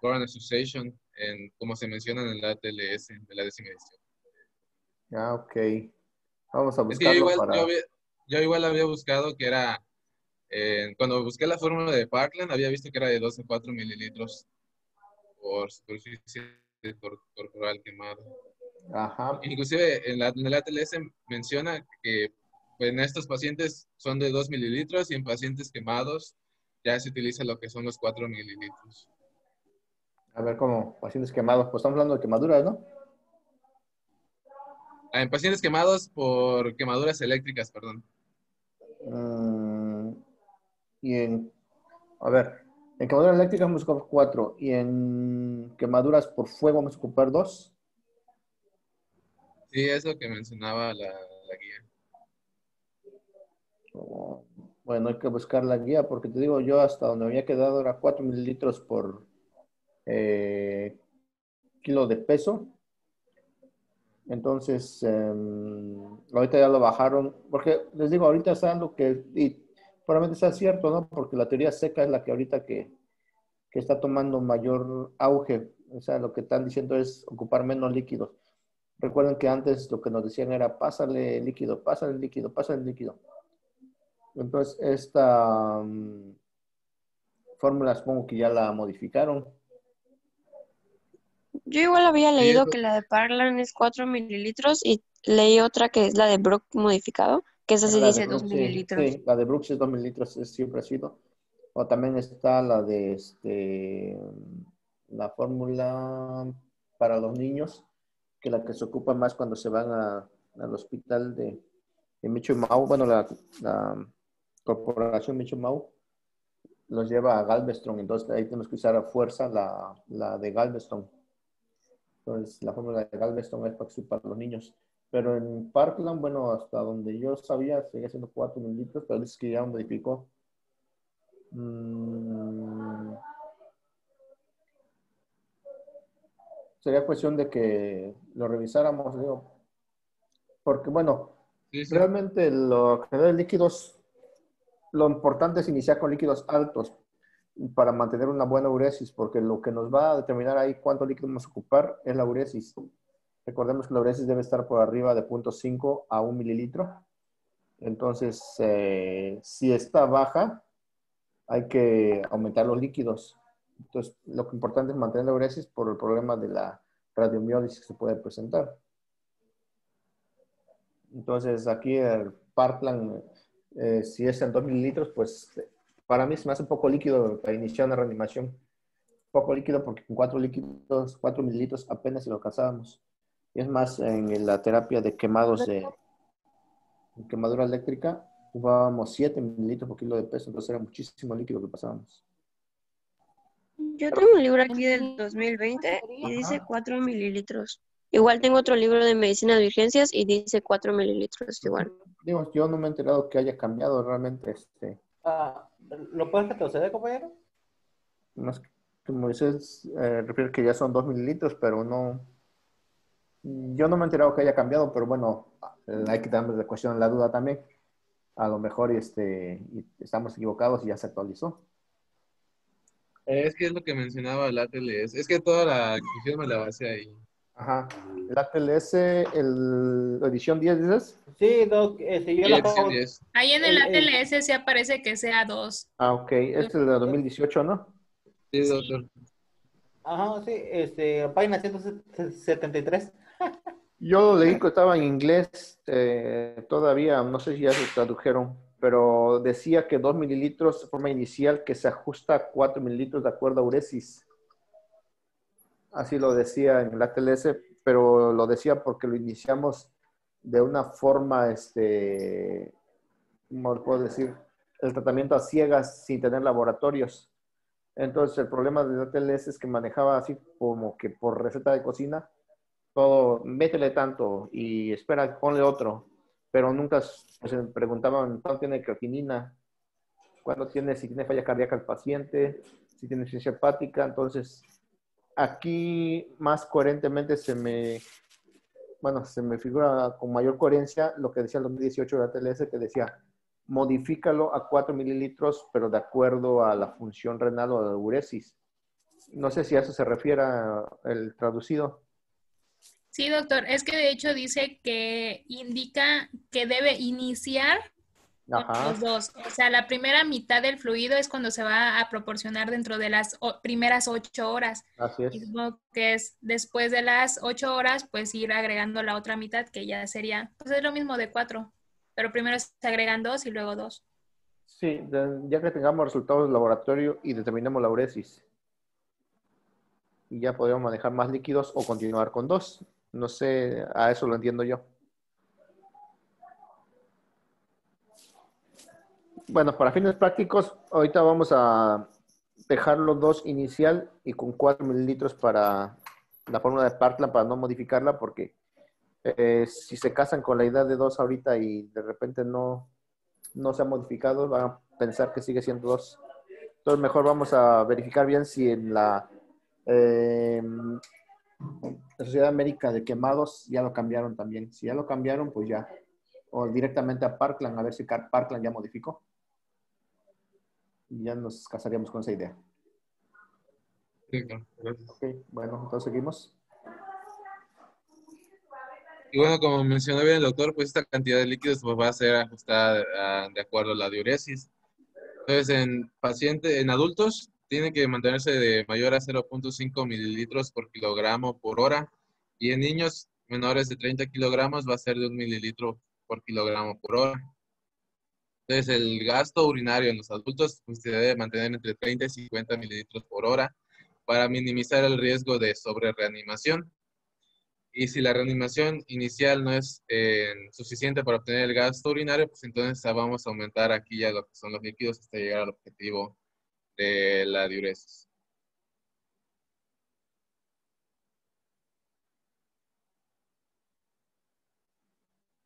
Burn Association, como se menciona en el ATLS de la 10ª edición. Ah, ok. Vamos a Es que yo buscarlo igual, para... yo igual había buscado que era, cuando busqué la fórmula de Parkland, había visto que era de 2 a 4 mililitros por superficie corporal quemada. Ajá. Inclusive en el ATLS menciona que en estos pacientes son de 2 mililitros y en pacientes quemados ya se utiliza lo que son los 4 mililitros. A ver cómo, pacientes quemados. Pues estamos hablando de quemaduras, ¿no? En pacientes quemados por quemaduras eléctricas, perdón. Y a ver, en quemaduras eléctricas vamos a ocupar 4 y en quemaduras por fuego vamos a ocupar 2. Sí, es lo que mencionaba la guía. Bueno, hay que buscar la guía porque te digo, yo hasta donde me había quedado era 4 mililitros por kilo de peso. Entonces, ahorita ya lo bajaron, porque les digo, ahorita está lo que, y probablemente sea cierto, ¿no? Porque la teoría seca es la que ahorita que está tomando mayor auge. O sea, lo que están diciendo es ocupar menos líquidos. Recuerden que antes lo que nos decían era pásale líquido, pásale líquido, pásale líquido. Entonces, esta fórmula supongo que ya la modificaron. Yo igual había Sí, leído que la de Parkland es 4 mililitros y leí otra que es la de Brook modificado, que esa sí La de dice 2 Brooks, sí, mililitros. sí, la de Brooks es 2 mililitros, siempre ha sido. O también está la de la fórmula para los niños, que la que se ocupa más cuando se van al hospital de Micho y Mau. Bueno, la corporación Micho y Mau los lleva a Galveston, entonces ahí tenemos que usar a fuerza la de Galveston. Entonces, la fórmula de Galveston es para los niños. Pero en Parkland, bueno, hasta donde yo sabía, seguía siendo 4 mililitros, pero dice que ya modificó. Sería cuestión de que lo revisáramos, digo, porque bueno, sí. realmente lo que da de líquidos, lo importante es iniciar con líquidos altos para mantener una buena uresis, porque lo que nos va a determinar ahí cuánto líquido vamos a ocupar es la uresis. Recordemos que la uresis debe estar por arriba de 0.5 a 1 mililitro. Entonces, si está baja, hay que aumentar los líquidos. Entonces, lo que importante es mantener la uresis por el problema de la radiomiólisis que se puede presentar. Entonces, aquí el Parkland, si es en 2 mililitros, pues para mí se me hace un poco líquido para iniciar una reanimación. Poco líquido porque con 4 mililitros apenas si lo alcanzábamos. Y es más, en la terapia de quemados de quemadura eléctrica, ocupábamos 7 mililitros por kilo de peso, entonces era muchísimo líquido que pasábamos. Yo tengo un libro aquí del 2020 y dice 4 mililitros. Igual tengo otro libro de medicina de urgencias y dice 4 mililitros igual. Digo, yo no me he enterado que haya cambiado realmente. ¿Lo puedes retroceder, compañero? No es que Moisés refiere que ya son 2 mililitros, pero no. Yo no me he enterado que haya cambiado, pero bueno, hay que darle la cuestión la duda también. A lo mejor y estamos equivocados y ya se actualizó. Es que es lo que mencionaba el ATLS. Es que toda la exposición me la basé ahí. Ajá. El ATLS, la edición 10, dices. Sí, Doc, yo Sí, lo edición acabo. 10. Ahí en el ATLS sí aparece que sea 2. Ah, ok. Este es de 2018, ¿no? Sí, doctor. Ajá, sí, página 173. Yo lo leí que estaba en inglés todavía, no sé si ya se tradujeron, pero decía que 2 mililitros de forma inicial que se ajusta a 4 mililitros de acuerdo a uresis. Así lo decía en el ATLS, pero lo decía porque lo iniciamos de una forma, ¿cómo lo puedo decir? El tratamiento a ciegas sin tener laboratorios. Entonces el problema del ATLS es que manejaba así como que por receta de cocina, todo, métele tanto y espera, ponle otro. Pero nunca pues, me preguntaban cuándo tiene creatinina, si tiene falla cardíaca el paciente, si tiene insuficiencia hepática. Entonces, aquí más coherentemente se me figura con mayor coherencia lo que decía el 2018 de la TLS, que decía, modifícalo a 4 mililitros, pero de acuerdo a la función renal o a la uresis. No sé si a eso se refiere el traducido. Sí, doctor, es que de hecho dice que indica que debe iniciar con Ajá. los dos. O sea, la primera mitad del fluido es cuando se va a proporcionar dentro de las primeras 8 horas. Así Y es. supongo que es después de las 8 horas, pues ir agregando la otra mitad, que ya sería, pues es lo mismo de 4. Pero primero se agregan 2 y luego 2. Sí, ya que tengamos resultados del laboratorio y determinemos la uresis. Y ya podemos manejar más líquidos o continuar con 2. No sé, a eso lo entiendo yo. Bueno, para fines prácticos, ahorita vamos a dejar los 2 inicial y con 4 mililitros para la fórmula de Parkland para no modificarla, porque si se casan con la idea de 2 ahorita y de repente no se ha modificado, van a pensar que sigue siendo 2. Entonces mejor vamos a verificar bien si en la Sociedad América de Quemados ya lo cambiaron también. Si ya lo cambiaron, pues ya. O directamente a Parkland, a ver si Parkland ya modificó. Y ya nos casaríamos con esa idea. Sí, claro, gracias. Ok, bueno, entonces seguimos. Y bueno, como mencionó bien el doctor, pues esta cantidad de líquidos pues, va a ser ajustada de acuerdo a la diuresis. Entonces, en adultos, tiene que mantenerse de mayor a 0.5 mililitros por kilogramo por hora. Y en niños menores de 30 kilogramos va a ser de 1 mililitro por kilogramo por hora. Entonces, el gasto urinario en los adultos pues, se debe mantener entre 30 y 50 mililitros por hora para minimizar el riesgo de sobrereanimación. Y si la reanimación inicial no es suficiente para obtener el gasto urinario, pues entonces vamos a aumentar aquí ya lo que son los líquidos hasta llegar al objetivo de la diuresis.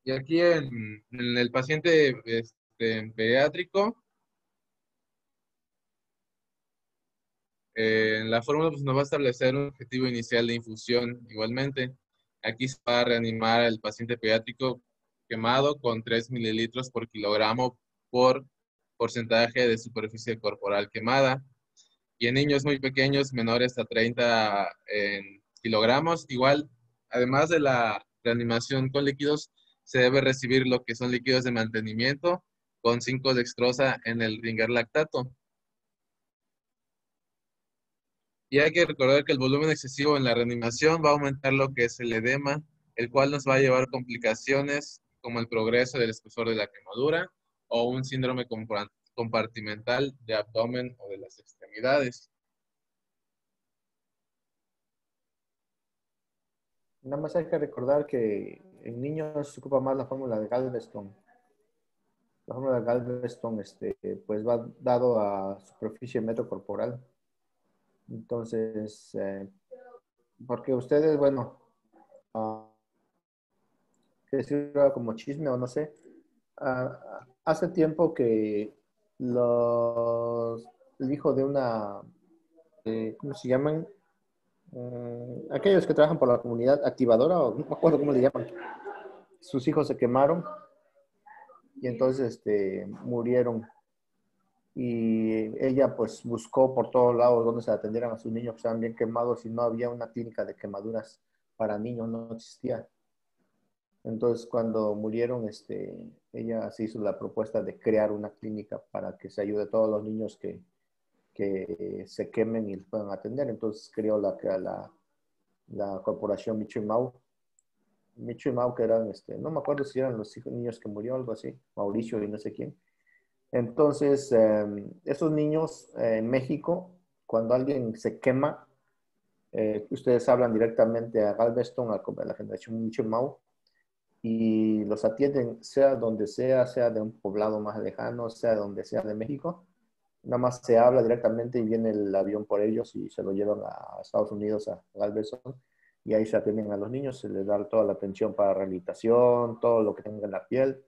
Y aquí en el paciente pediátrico, en la fórmula pues, nos va a establecer un objetivo inicial de infusión igualmente. Aquí se va a reanimar al paciente pediátrico quemado con 3 mililitros por kilogramo por porcentaje de superficie corporal quemada. Y en niños muy pequeños, menores a 30 kilogramos, igual además de la reanimación con líquidos, se debe recibir lo que son líquidos de mantenimiento con 5-dextrosa en el Ringer lactato. Y hay que recordar que el volumen excesivo en la reanimación va a aumentar lo que es el edema, el cual nos va a llevar complicaciones como el progreso del espesor de la quemadura o un síndrome compartimental de abdomen o de las extremidades. Nada más hay que recordar que en niños se ocupa más la fórmula de Galveston. La fórmula de Galveston pues va dado a superficie metro corporal. Entonces, porque ustedes, bueno, que sirva como chisme o no sé, hace tiempo que el hijo de una, ¿cómo se llaman? Aquellos que trabajan por la comunidad activadora, o no me acuerdo cómo le llaman, sus hijos se quemaron y entonces murieron. Y ella pues buscó por todos lados donde se atendieran a sus niños que estaban bien quemados y no había una clínica de quemaduras para niños, no existía. Entonces cuando murieron, ella se hizo la propuesta de crear una clínica para que se ayude a todos los niños que se quemen y los puedan atender. Entonces creó la corporación Micho y Mau. Micho y Mau, que eran, no me acuerdo si eran los niños que murió, algo así, Mauricio y no sé quién. Entonces, esos niños en México, cuando alguien se quema, ustedes hablan directamente a Galveston, a la generación Micho y Mau, y los atienden, sea donde sea de un poblado más lejano, sea donde sea de México. Nada más se habla directamente y viene el avión por ellos y se lo llevan a Estados Unidos, a Galveston, y ahí se atienden a los niños, se les da toda la atención para rehabilitación, todo lo que tengan en la piel.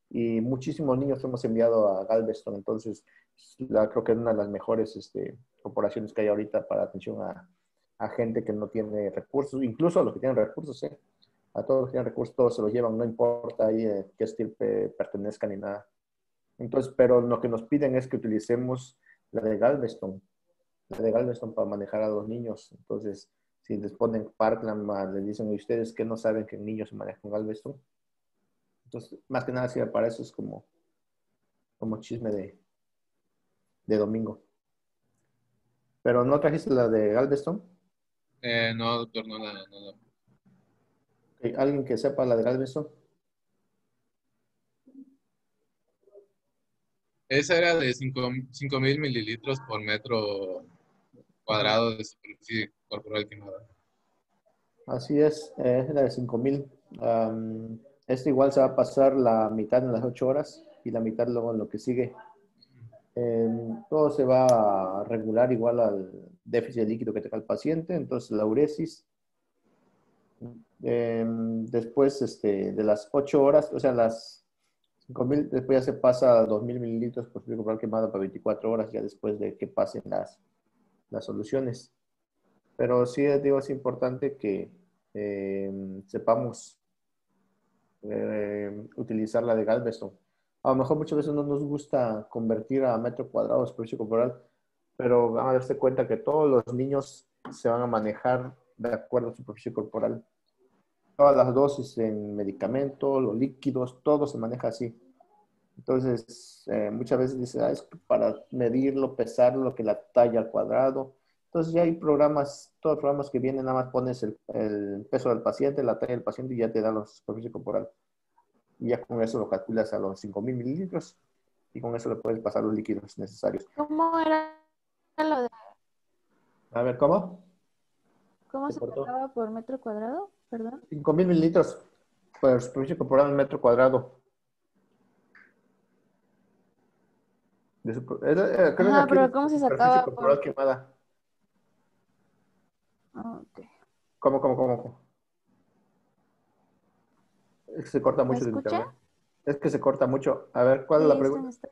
Y muchísimos niños hemos enviado a Galveston, entonces creo que es una de las mejores corporaciones que hay ahorita para atención a gente que no tiene recursos, incluso a los que tienen recursos, a todos los que tienen recursos, todos se los llevan, no importa ahí qué estirpe pertenezcan ni nada. Entonces, pero lo que nos piden es que utilicemos la de Galveston para manejar a los niños. Entonces, si les ponen Parkland, les dicen, ¿y ustedes que no saben que en niños se maneja con Galveston? Entonces, más que nada sirve para eso, es como chisme de domingo. ¿Pero no trajiste la de Galveston? No, doctor, no. Okay, ¿alguien que sepa la de Galveston? Esa era de 5,000 mililitros por metro cuadrado de superficie corporal quemada. Así es la de 5,000. Este igual se va a pasar la mitad en las 8 horas y la mitad luego en lo que sigue. Todo se va a regular igual al déficit de líquido que tenga el paciente, entonces la uresis. Después de las 8 horas, o sea, las 5,000, después ya se pasa a 2,000 mililitros por superficie corporal quemada para 24 horas, ya después de que pasen las soluciones. Pero sí, digo, es importante que sepamos utilizar la de Galveston. A lo mejor muchas veces no nos gusta convertir a metro cuadrado de superficie corporal, pero van a darse cuenta que todos los niños se van a manejar de acuerdo a su superficie corporal. Todas las dosis en medicamento, los líquidos, todo se maneja así. Entonces, muchas veces dicen, es para medirlo, pesarlo, que la talla al cuadrado. Entonces ya hay programas, todos los programas que vienen, nada más pones el peso del paciente, la talla del paciente y ya te da la superficie corporal. Y ya con eso lo calculas a los 5,000 mililitros y con eso le puedes pasar los líquidos necesarios. ¿Cómo era lo de A ver, ¿cómo? cómo se pagaba por metro cuadrado? Perdón. 5,000 mililitros por superficie corporal en metro cuadrado. Ajá, pero ¿cómo se sacaba corporal quemada? Okay. ¿Cómo? Es que se corta ¿Me mucho el escucha? internet. Es que se corta mucho. A ver, ¿cuál es la pregunta?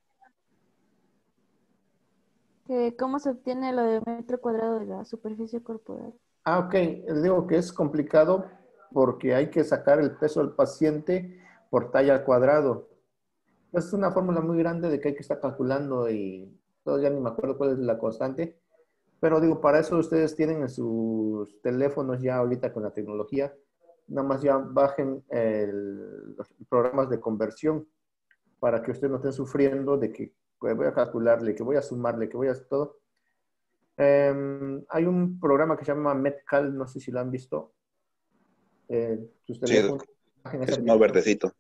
¿Cómo se obtiene lo de metro cuadrado de la superficie corporal? Ok. Les digo que es complicado porque hay que sacar el peso del paciente por talla al cuadrado. Es una fórmula muy grande de que hay que estar calculando y todavía ni me acuerdo cuál es la constante. Pero digo, para eso ustedes tienen en sus teléfonos ya ahorita con la tecnología, nada más ya bajen los programas de conversión para que ustedes no estén sufriendo de que voy a calcularle, que voy a sumarle, que voy a hacer todo. Hay un programa que se llama Metcal, no sé si lo han visto. Sus Sí, teléfonos. es uno verdecito.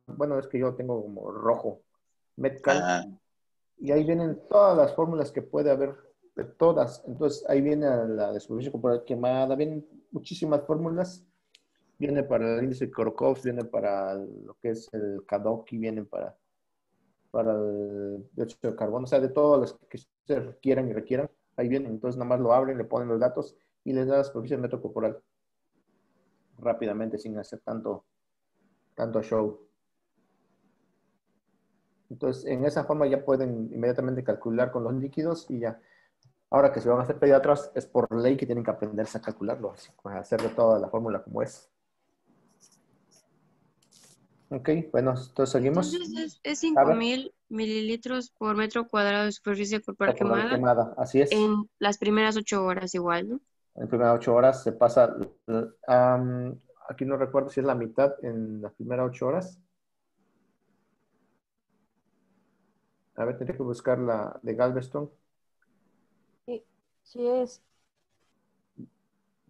Bueno, es que yo tengo como rojo. Metcal. Ah, Y ahí vienen todas las fórmulas que puede haber, de todas. Entonces ahí viene la de superficie corporal quemada, vienen muchísimas fórmulas. Viene para el índice de Korokov, viene para lo que es el Kadoki, viene para el dióxido de carbono, o sea, de todas las que ustedes requieran y requieran. Ahí vienen, entonces nada más lo abren, le ponen los datos y les da la superficie de metro corporal rápidamente, sin hacer tanto show. Entonces, en esa forma ya pueden inmediatamente calcular con los líquidos y ya. Ahora que se van a hacer pediatras, es por ley que tienen que aprenderse a calcularlo, así, a hacerle toda la fórmula como es. Ok, bueno, entonces seguimos. Entonces es A ver, 5.000 mililitros por metro cuadrado de superficie corporal quemada, así es. en las primeras 8 horas igual, ¿no? En primeras 8 horas se pasa, aquí no recuerdo si es la mitad en las primeras 8 horas. A ver, tendré que buscar la de Galveston. Sí, sí es.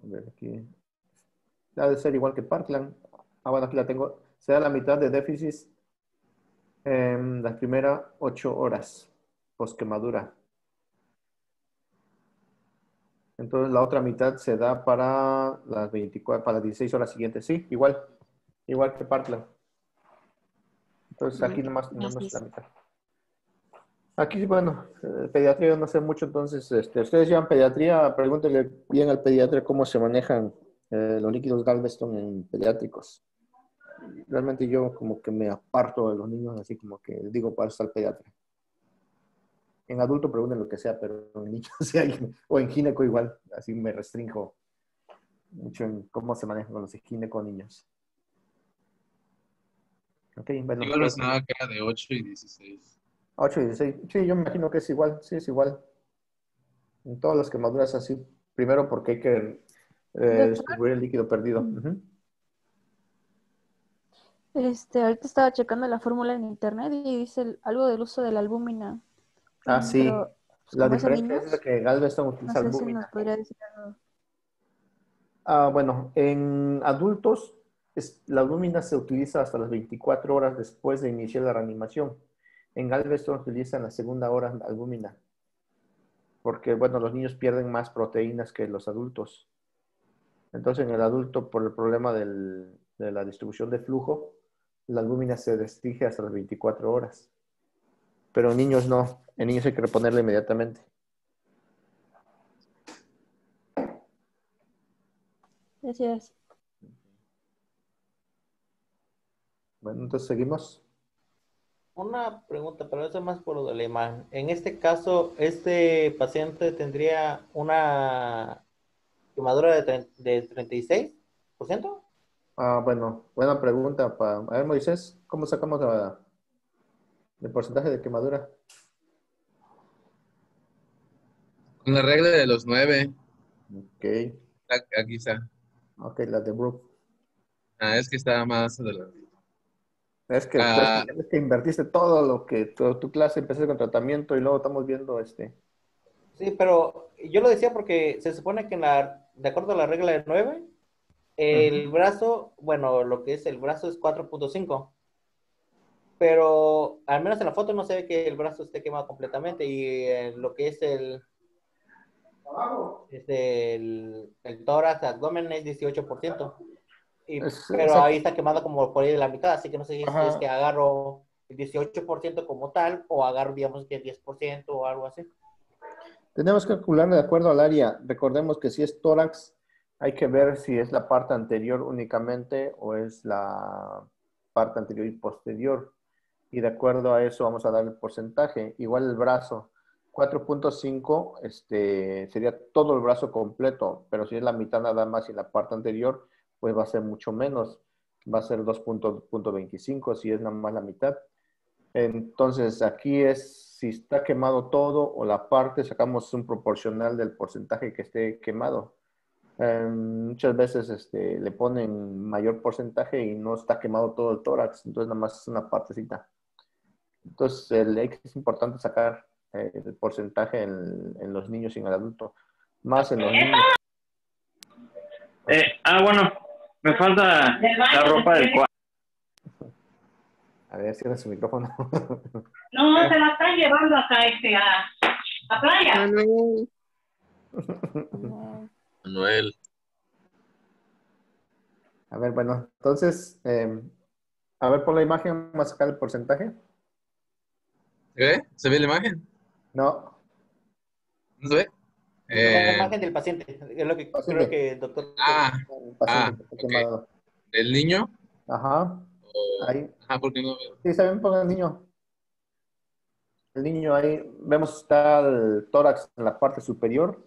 A ver, aquí. Ha de ser igual que Parkland. Bueno, aquí la tengo. Se da la mitad de déficit en las primeras 8 horas post quemadura. Entonces la otra mitad se da para las 24, para las 16 horas siguientes. Sí, igual que Parkland. Entonces aquí nomás tenemos la mitad. Aquí, bueno, pediatría no sé mucho, entonces, ustedes llevan pediatría, pregúntenle bien al pediatra cómo se manejan los líquidos Galveston en pediátricos. Realmente yo como que me aparto de los niños, así como que digo para eso al pediatra. En adulto pregunten lo que sea, pero en niños sí hay, o en gineco igual, así me restringo mucho en cómo se manejan con los gineco niños. Ok, bueno. Digo, no nada que era de 8 y 16. 8 y 16. Sí, yo me imagino que es igual, sí, es igual. En todas las quemaduras así. Primero porque hay que distribuir el líquido perdido. Ahorita estaba checando la fórmula en internet y dice algo del uso de la albúmina. Sí. Pero pues, La como es en diferencia es niños, que Galveston no utiliza sé si albúmina. nos podría decir algo. Bueno, en adultos la albúmina se utiliza hasta las 24 horas después de iniciar la reanimación. En Galveston se utiliza en la segunda hora la albúmina. Porque, bueno, los niños pierden más proteínas que los adultos. Entonces, en el adulto, por el problema de la distribución de flujo, la albúmina se restringe hasta las 24 horas. Pero en niños no. En niños hay que reponerla inmediatamente. Así es. Bueno, entonces seguimos. Una pregunta, pero eso es más por lo del imán. En este caso, ¿este paciente tendría una quemadura de 36%? Bueno, buena pregunta. A ver, Moisés, ¿cómo sacamos el porcentaje de quemadura? Con la regla de los 9. Ok, Aquí está. ok, la de Brooke. Es que estaba más adelante. Es que, es que invertiste todo lo que tu clase, empezaste con tratamiento y luego estamos viendo Sí, pero yo lo decía porque se supone que de acuerdo a la regla de 9, el brazo, bueno, lo que es el brazo es 4.5, pero al menos en la foto no se ve que el brazo esté quemado completamente y lo que es el tórax, abdomen es 18%, pero ahí está quemado como por ahí de la mitad, así que no sé si es que agarro el 18% como tal o agarro, digamos, que el 10% o algo así. Tenemos que calcular de acuerdo al área. Recordemos que si es tórax, hay que ver si es la parte anterior únicamente o es la parte anterior y posterior. Y de acuerdo a eso vamos a dar el porcentaje. Igual el brazo, 4.5 sería todo el brazo completo, pero si es la mitad nada más y la parte anterior, pues va a ser mucho menos. Va a ser 2.25 si es nada más la mitad. Entonces, aquí es si está quemado todo o la parte, sacamos un proporcional del porcentaje que esté quemado. Muchas veces le ponen mayor porcentaje y no está quemado todo el tórax, entonces nada más es una partecita. Entonces es importante sacar el porcentaje en los niños y en el adulto, más en los niños. Bueno, me falta la ropa del cuarto. A ver, cierra su micrófono. No, se la están llevando acá a playa. Manuel. A ver, bueno, entonces, a ver, por la imagen, vamos a sacar el porcentaje. ¿Se ve? ¿Se ve la imagen? No. ¿No se ve? La imagen del paciente, es lo que paciente. creo que el doctor... El paciente que está quemado. ¿El niño? Ajá. Ahí. ¿Por qué no veo? Sí, ¿saben? Pongan el niño. El niño ahí, vemos está el tórax en la parte superior.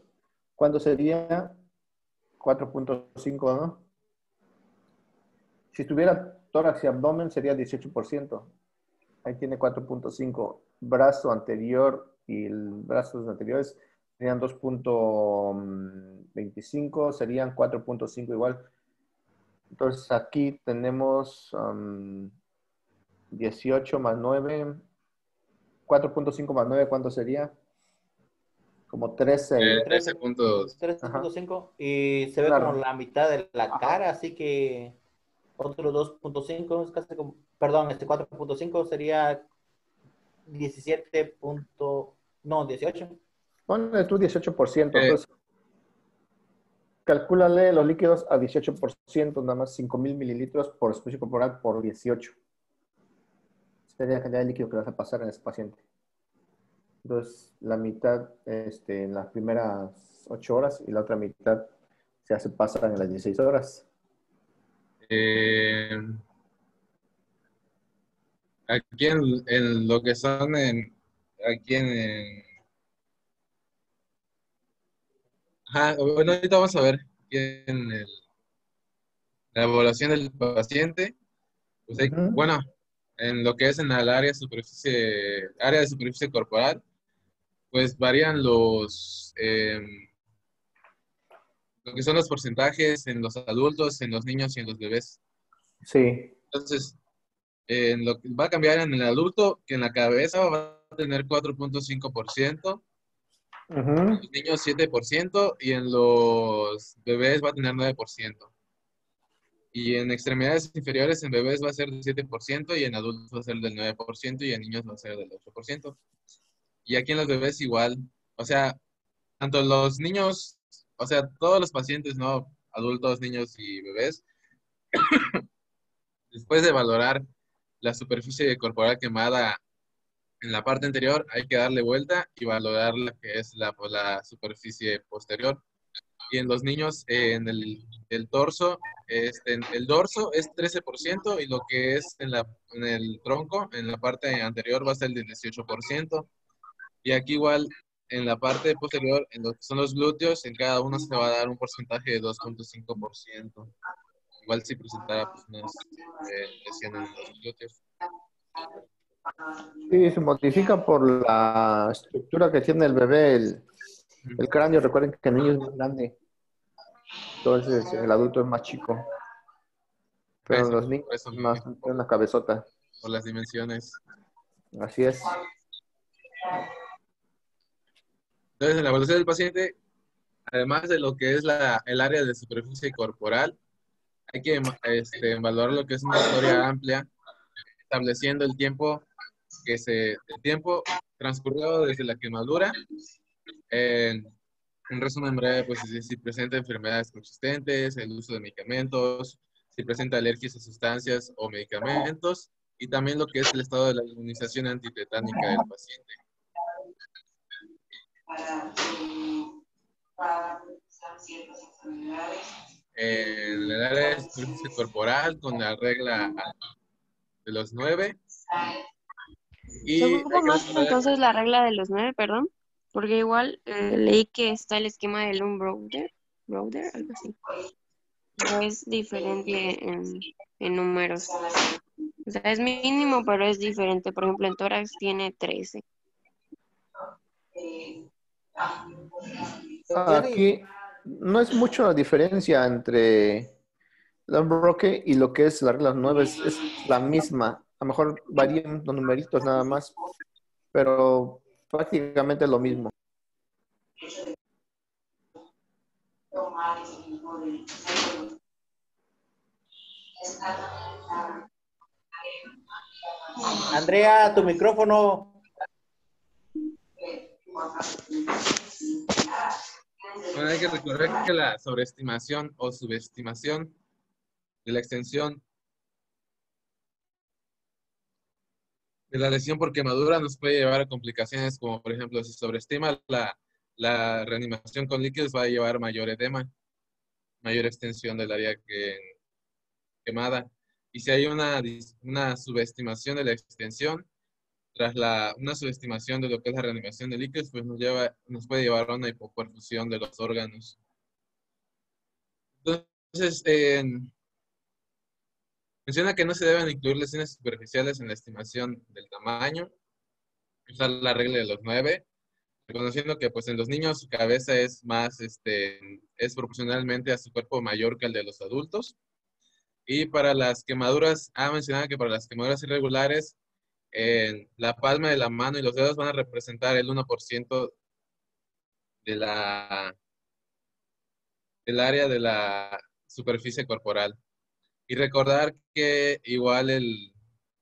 ¿Cuándo sería? 4.5, ¿no? Si tuviera tórax y abdomen sería 18%. Ahí tiene 4.5. Brazo anterior y brazos anteriores serían 2.25, serían 4.5 igual. Entonces aquí tenemos 18 más 9. 4.5 más 9, ¿cuánto sería? Como 13. 13.5 y se ve como la mitad de la cara, así que otro 2.5 es casi como, perdón, 4.5 sería 18. Ponle tú 18%, entonces calcúlale los líquidos a 18%, nada más 5,000 mililitros por espacio corporal por 18. Sería la cantidad de líquido que vas a pasar en ese paciente. Entonces, la mitad en las primeras 8 horas y la otra mitad se hace pasar en las 16 horas. Aquí en lo que son bueno, ahorita vamos a ver aquí en la evaluación del paciente. Pues bueno, en lo que es en el área de superficie corporal, pues varían lo que son los porcentajes en los adultos, en los niños y en los bebés. Sí. Entonces, lo que va a cambiar en el adulto, que en la cabeza va a tener 4.5%, en los niños 7% y en los bebés va a tener 9%. Y en extremidades inferiores en bebés va a ser del 7% y en adultos va a ser del 9% y en niños va a ser del 8%. Y aquí en los bebés igual, o sea, tanto los niños, o sea, todos los pacientes, ¿no? Adultos, niños y bebés, después de valorar la superficie corporal quemada en la parte anterior, hay que darle vuelta y valorar la que es la superficie posterior. Y en los niños, en el torso, el dorso es 13% y lo que es en el tronco, en la parte anterior va a ser del 18%. Y aquí igual, en la parte posterior, en lo que son los glúteos, en cada uno se va a dar un porcentaje de 2.5%. Igual si presentara pues, unas lesiones en los glúteos. Sí, se modifica por la estructura que tiene el bebé, el cráneo. Recuerden que el niño es más grande, entonces el adulto es más chico. Pero los niños más tienen una cabezota. Por las dimensiones. Así es. Entonces, en la evaluación del paciente, además de lo que es el área de superficie corporal, hay que evaluar lo que es una historia amplia, estableciendo el tiempo transcurrido desde la quemadura. Un resumen breve, pues si presenta enfermedades consistentes, el uso de medicamentos, si presenta alergias a sustancias o medicamentos, y también lo que es el estado de la inmunización antitetánica del paciente. En el área de superficie corporal, con la regla de los 9. Y ¿cómo más entonces la regla de los 9, perdón? Porque igual leí que está el esquema del Browder, algo así. Pero es diferente en números. O sea, es mínimo, pero es diferente. Por ejemplo, en tórax tiene 13. Aquí no es mucho la diferencia entre Lambroque y lo que es la regla 9, es la misma. A lo mejor varían los numeritos nada más, pero prácticamente lo mismo. Andrea, tu micrófono. Bueno, hay que recordar que la sobreestimación o subestimación de la extensión de la lesión por quemadura nos puede llevar a complicaciones como, por ejemplo, si sobreestima la reanimación con líquidos, va a llevar mayor edema, mayor extensión del área quemada. Y si hay una subestimación de la extensión, tras una subestimación de lo que es la reanimación de líquidos, pues nos puede llevar a una hipoperfusión de los órganos. Entonces, menciona que no se deben incluir lesiones superficiales en la estimación del tamaño, usar la regla de los 9, reconociendo que pues en los niños su cabeza es más, es proporcionalmente a su cuerpo mayor que el de los adultos. Y para las quemaduras, mencionado que para las quemaduras irregulares, la palma de la mano y los dedos van a representar el 1% del área de la superficie corporal. Y recordar que igual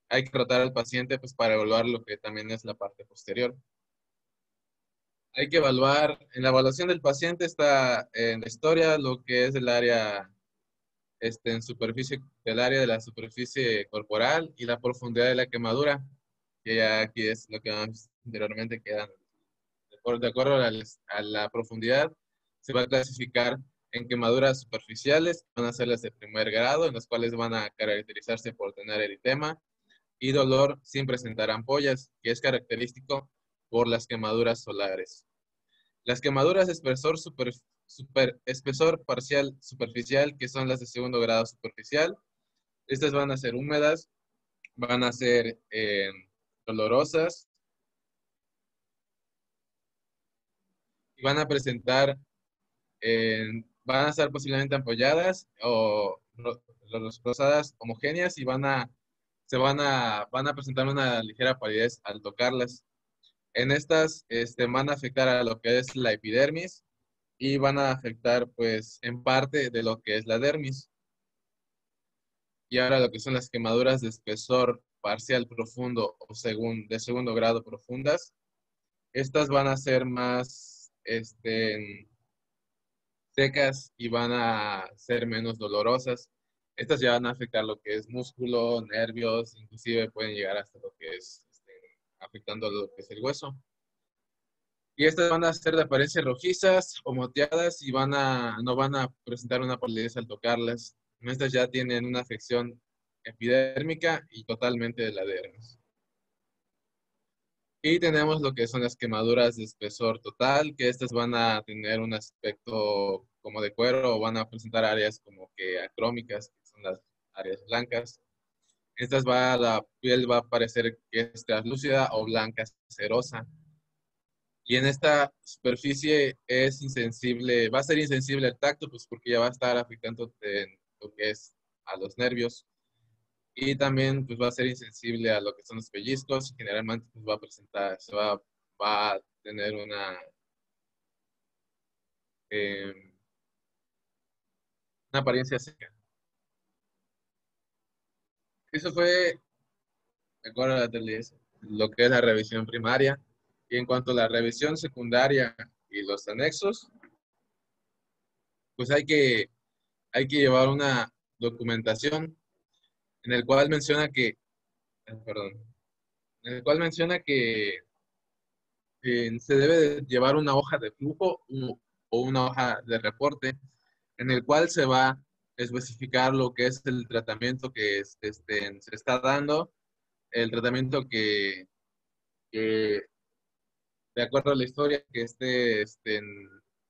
hay que rotar al paciente pues, para evaluar lo que también es la parte posterior. Hay que evaluar, en la evaluación del paciente está en la historia lo que es el área, en superficie, del área de la superficie corporal y la profundidad de la quemadura, que ya aquí es lo que anteriormente quedan. De acuerdo a la profundidad, se va a clasificar en quemaduras superficiales, van a ser las de primer grado, en las cuales van a caracterizarse por tener eritema y dolor sin presentar ampollas, que es característico por las quemaduras solares. Las quemaduras de espesor parcial superficial, que son las de segundo grado superficial, estas van a ser húmedas, van a ser dolorosas y van a presentar, van a estar posiblemente ampolladas o rosadas homogéneas y van a presentar una ligera palidez al tocarlas. En estas van a afectar a lo que es la epidermis y van a afectar pues en parte de lo que es la dermis. Y ahora lo que son las quemaduras de espesor parcial profundo o de segundo grado profundas, estas van a ser más secas y van a ser menos dolorosas. Estas ya van a afectar lo que es músculo, nervios, inclusive pueden llegar hasta lo que es afectando lo que es el hueso. Y estas van a ser de apariencia rojizas o moteadas y no van a presentar una palidez al tocarlas. Estas ya tienen una afección epidérmica y totalmente de la dermis. Y tenemos lo que son las quemaduras de espesor total, que estas van a tener un aspecto como de cuero o van a presentar áreas como que acrómicas, que son las áreas blancas. La piel va a parecer que es translúcida o blanca cerosa. Y en esta superficie es insensible, va a ser insensible al tacto, pues porque ya va a estar afectando lo que es a los nervios. Y también pues va a ser insensible a lo que son los pellizcos. Generalmente pues, va a presentar, va a tener una apariencia seca. Eso fue, de acuerdo a la TLS, lo que es la revisión primaria. Y en cuanto a la revisión secundaria y los anexos, pues hay que llevar una documentación en el cual menciona que, se debe de llevar una hoja de flujo o una hoja de reporte en el cual se va a especificar lo que es el tratamiento que se está dando, el tratamiento que de acuerdo a la historia que estén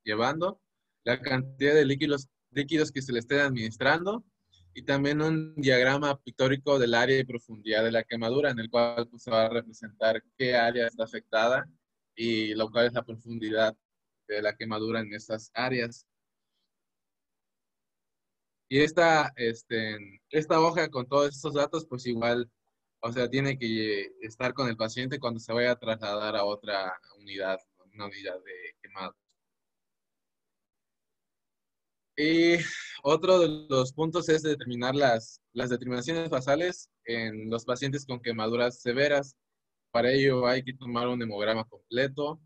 llevando, la cantidad de líquidos que se le estén administrando y también un diagrama pictórico del área y profundidad de la quemadura en el cual pues, se va a representar qué área está afectada y lo cual es la profundidad de la quemadura en estas áreas. Y esta hoja con todos estos datos, pues igual, o sea, tiene que estar con el paciente cuando se vaya a trasladar a otra unidad, una unidad de quemados. Y otro de los puntos es determinar las determinaciones basales en los pacientes con quemaduras severas. Para ello hay que tomar un hemograma completo,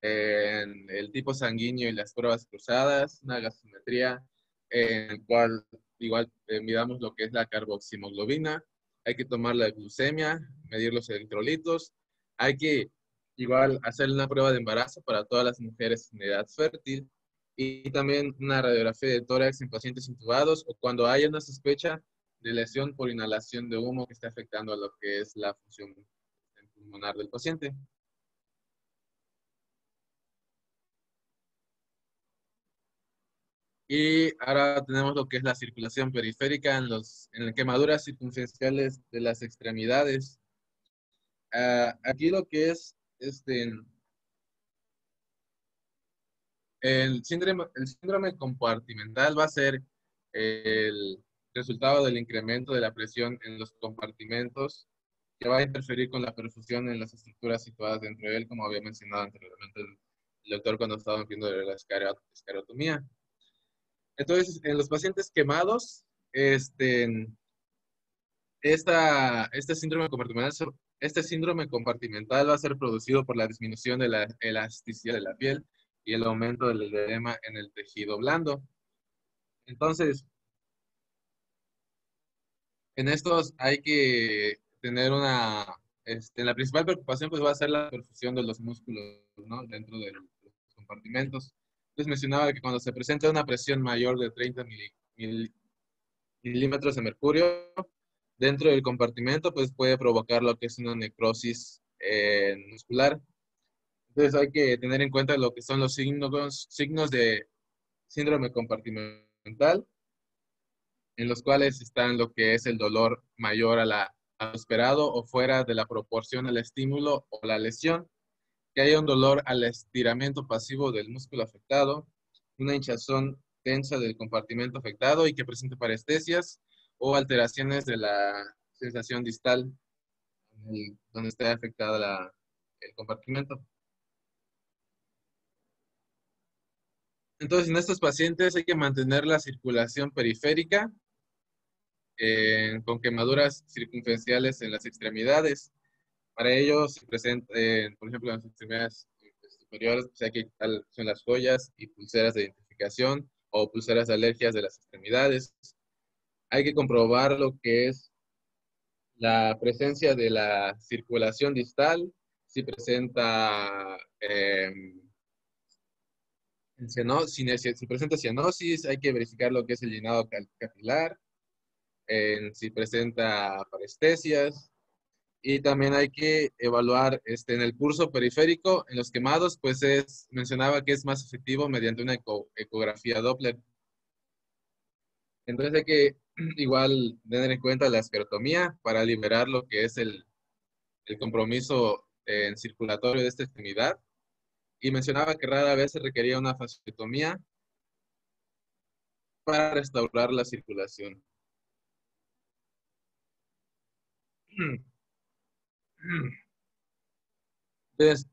el tipo sanguíneo y las pruebas cruzadas, una gasometría en el cual igual midamos lo que es la carboximoglobina, hay que tomar la glucemia, medir los electrolitos, hay que igual hacer una prueba de embarazo para todas las mujeres en edad fértil y también una radiografía de tórax en pacientes intubados o cuando haya una sospecha de lesión por inhalación de humo que está afectando a lo que es la función pulmonar del paciente. Y ahora tenemos lo que es la circulación periférica en las quemaduras circunferenciales de las extremidades. Aquí lo que es el síndrome compartimental va a ser el resultado del incremento de la presión en los compartimentos que va a interferir con la perfusión en las estructuras situadas dentro de él, como había mencionado anteriormente el doctor cuando estaba viendo de la esclerotomía. Entonces, en los pacientes quemados, este síndrome compartimental va a ser producido por la disminución de la elasticidad de la piel y el aumento del edema en el tejido blando. Entonces, en estos hay que tener la principal preocupación pues va a ser la perfusión de los músculos, ¿no? Dentro de los compartimentos. Les mencionaba que cuando se presenta una presión mayor de 30 milímetros de mercurio dentro del compartimento, pues puede provocar lo que es una necrosis muscular. Entonces hay que tener en cuenta lo que son los signos de síndrome compartimental, en los cuales están lo que es el dolor mayor a lo esperado o fuera de la proporción al estímulo o la lesión, que haya un dolor al estiramiento pasivo del músculo afectado, una hinchazón tensa del compartimento afectado y que presente parestesias o alteraciones de la sensación distal donde esté afectada el compartimento. Entonces, en estos pacientes hay que mantener la circulación periférica con quemaduras circunferenciales en las extremidades. Para ello se presenta, por ejemplo, en las extremidades superiores, pues hay que quitar son las joyas y pulseras de identificación o pulseras de alergias de las extremidades. Hay que comprobar lo que es la presencia de la circulación distal, si presenta si presenta cianosis, hay que verificar lo que es el llenado capilar, si presenta parestesias, y también hay que evaluar en el pulso periférico, en los quemados, pues mencionaba que es más efectivo mediante una ecografía Doppler. Entonces hay que igual tener en cuenta la esclerotomía para liberar lo que es el compromiso circulatorio de esta extremidad. Y mencionaba que rara vez se requería una fasciotomía para restaurar la circulación. Entonces,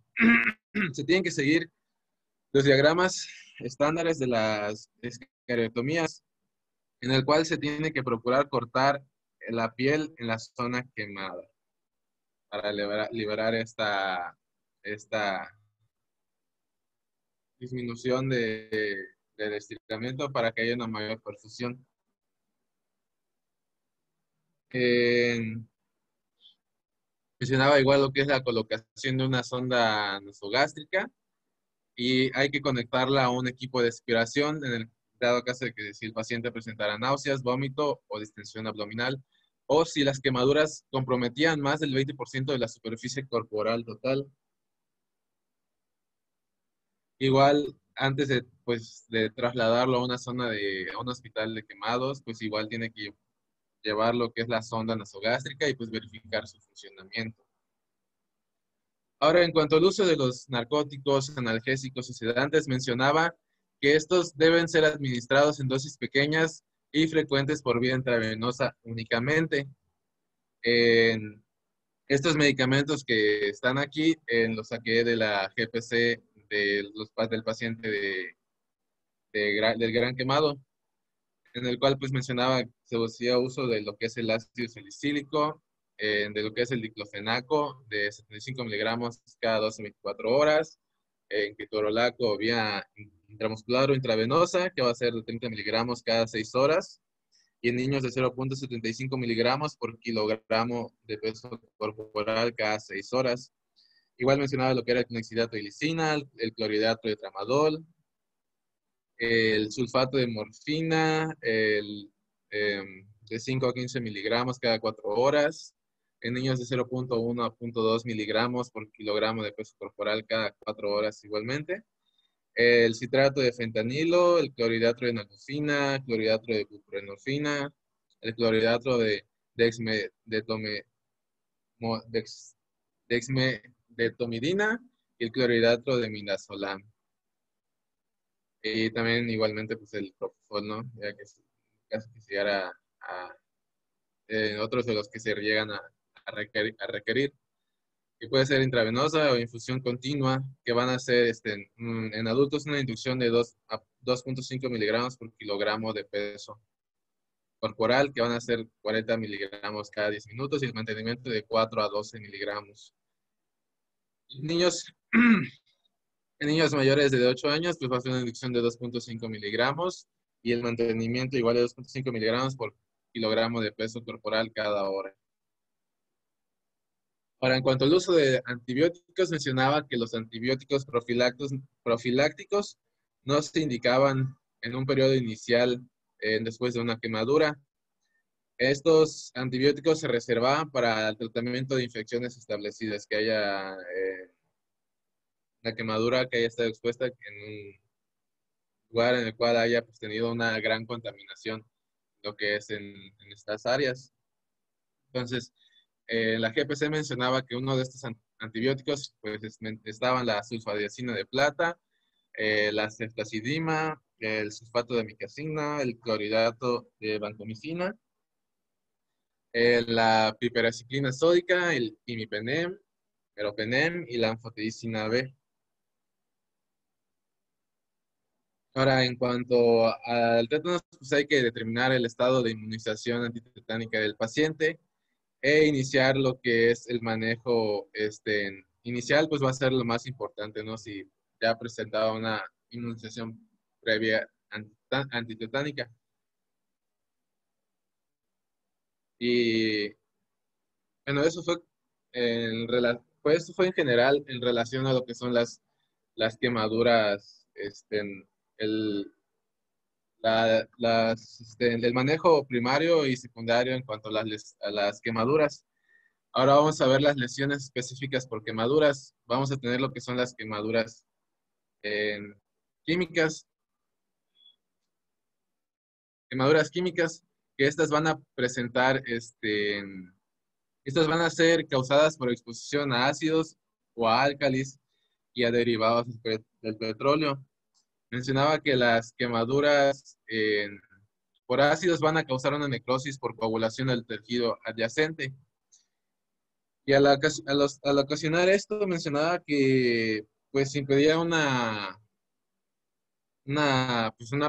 se tienen que seguir los diagramas estándares de las esclerotomías, en el cual se tiene que procurar cortar la piel en la zona quemada para liberar esta disminución del estiramiento para que haya una mayor perfusión. Mencionaba igual lo que es la colocación de una sonda nasogástrica y hay que conectarla a un equipo de aspiración en el dado caso de que si el paciente presentara náuseas, vómito o distensión abdominal o si las quemaduras comprometían más del 20% de la superficie corporal total. Igual, antes de trasladarlo a una a un hospital de quemados, pues igual tiene que llevar lo que es la sonda nasogástrica y pues verificar su funcionamiento. Ahora, en cuanto al uso de los narcóticos, analgésicos y sedantes, mencionaba que estos deben ser administrados en dosis pequeñas y frecuentes por vía intravenosa únicamente. En estos medicamentos que están aquí, los saqué de la GPC del paciente del Gran Quemado, en el cual pues mencionaba que se hacía uso de lo que es el ácido salicílico, de lo que es el diclofenaco de 75 miligramos cada 12-24 horas, en ketorolaco vía intramuscular o intravenosa, que va a ser de 30 miligramos cada 6 horas, y en niños de 0.75 miligramos por kilogramo de peso corporal cada 6 horas. Igual mencionaba lo que era el clonidhidrato de glicina, el clorhidrato de tramadol, el sulfato de morfina, de 5 a 15 miligramos cada 4 horas, en niños de 0.1 a 0.2 miligramos por kilogramo de peso corporal cada 4 horas igualmente. El citrato de fentanilo, el clorhidrato de naltrexina, clorhidrato de buprenorfina, el clorhidrato de dexmedetomidina y el clorhidrato de midazolam. Y también igualmente pues el propofol, ¿no? Ya que casi que se llegara a otros de los que se llegan a requerir. Que puede ser intravenosa o infusión continua, que van a ser en adultos una inducción de 2 a 2.5 miligramos por kilogramo de peso corporal, que van a ser 40 miligramos cada 10 minutos, y el mantenimiento de 4 a 12 miligramos. Niños, en niños mayores de 8 años, pues va a ser una inducción de 2.5 miligramos, y el mantenimiento igual de 2.5 miligramos por kilogramo de peso corporal cada hora. Ahora, en cuanto al uso de antibióticos, mencionaba que los antibióticos profilácticos no se indicaban en un periodo inicial después de una quemadura. Estos antibióticos se reservaban para el tratamiento de infecciones establecidas, que haya una quemadura que haya estado expuesta en un lugar en el cual haya pues, tenido una gran contaminación, lo que es en estas áreas. Entonces, la GPC mencionaba que uno de estos antibióticos, pues estaban la sulfadiazina de plata, la ceftazidima, el sulfato de micacina, el clorhidrato de vancomicina, la piperaciclina sódica, el imipenem, meropenem y la anfotericina B. Ahora, en cuanto al tétanos, pues hay que determinar el estado de inmunización antitetánica del paciente e iniciar lo que es el manejo inicial, pues va a ser lo más importante, ¿no? Si ya ha presentado una inmunización previa antitetánica. Y bueno, eso fue eso fue en general en relación a lo que son las quemaduras, el manejo primario y secundario en cuanto a las quemaduras. Ahora vamos a ver las lesiones específicas por quemaduras. Vamos a tener lo que son las quemaduras químicas. Quemaduras químicas, que estas van a presentar, estas van a ser causadas por exposición a ácidos o a álcalis y a derivados del petróleo. Mencionaba que las quemaduras por ácidos van a causar una necrosis por coagulación del tejido adyacente. Y al ocasionar esto, mencionaba que pues impedía una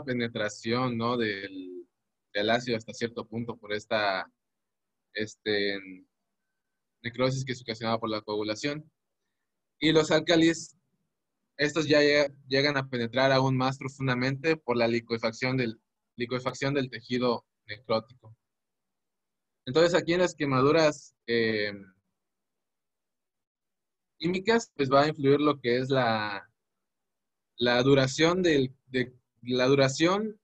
penetración, ¿no? del ácido hasta cierto punto por esta necrosis que se ocasionaba por la coagulación. Y los álcalis, estos ya llegan a penetrar aún más profundamente por la liquefacción del tejido necrótico. Entonces, aquí en las quemaduras químicas, pues va a influir lo que es la duración la duración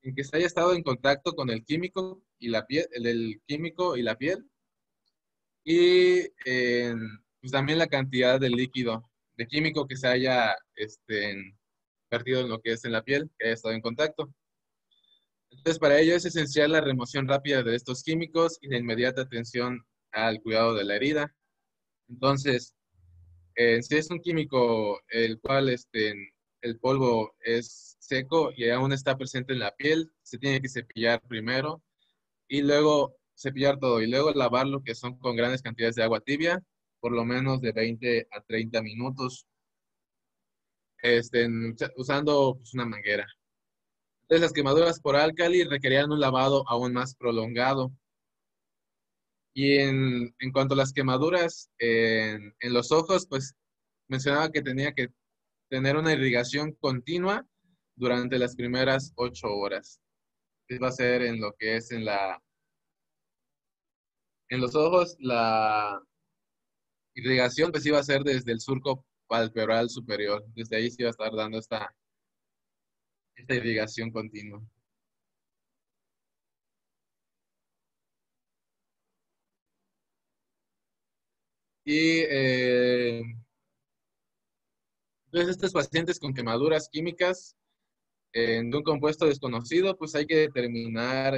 en que se haya estado en contacto con el químico y la piel, el químico y la piel, y pues también la cantidad de líquido, de químico que se haya vertido en lo que es en la piel, que haya estado en contacto. Entonces, para ello es esencial la remoción rápida de estos químicos y la inmediata atención al cuidado de la herida. Entonces, si es un químico el cual el polvo es seco y aún está presente en la piel, se tiene que cepillar primero y luego cepillar todo y luego lavarlo, que son con grandes cantidades de agua tibia, por lo menos de 20 a 30 minutos, usando pues, una manguera. Entonces, las quemaduras por álcali requerían un lavado aún más prolongado. Y en cuanto a las quemaduras en los ojos, pues mencionaba que tenía que tener una irrigación continua durante las primeras 8 horas. Va a ser en lo que es en los ojos, la irrigación pues iba a ser desde el surco palpebral superior. Desde ahí se iba a estar dando esta irrigación continua. Y entonces estos pacientes con quemaduras químicas de un compuesto desconocido, pues hay que determinar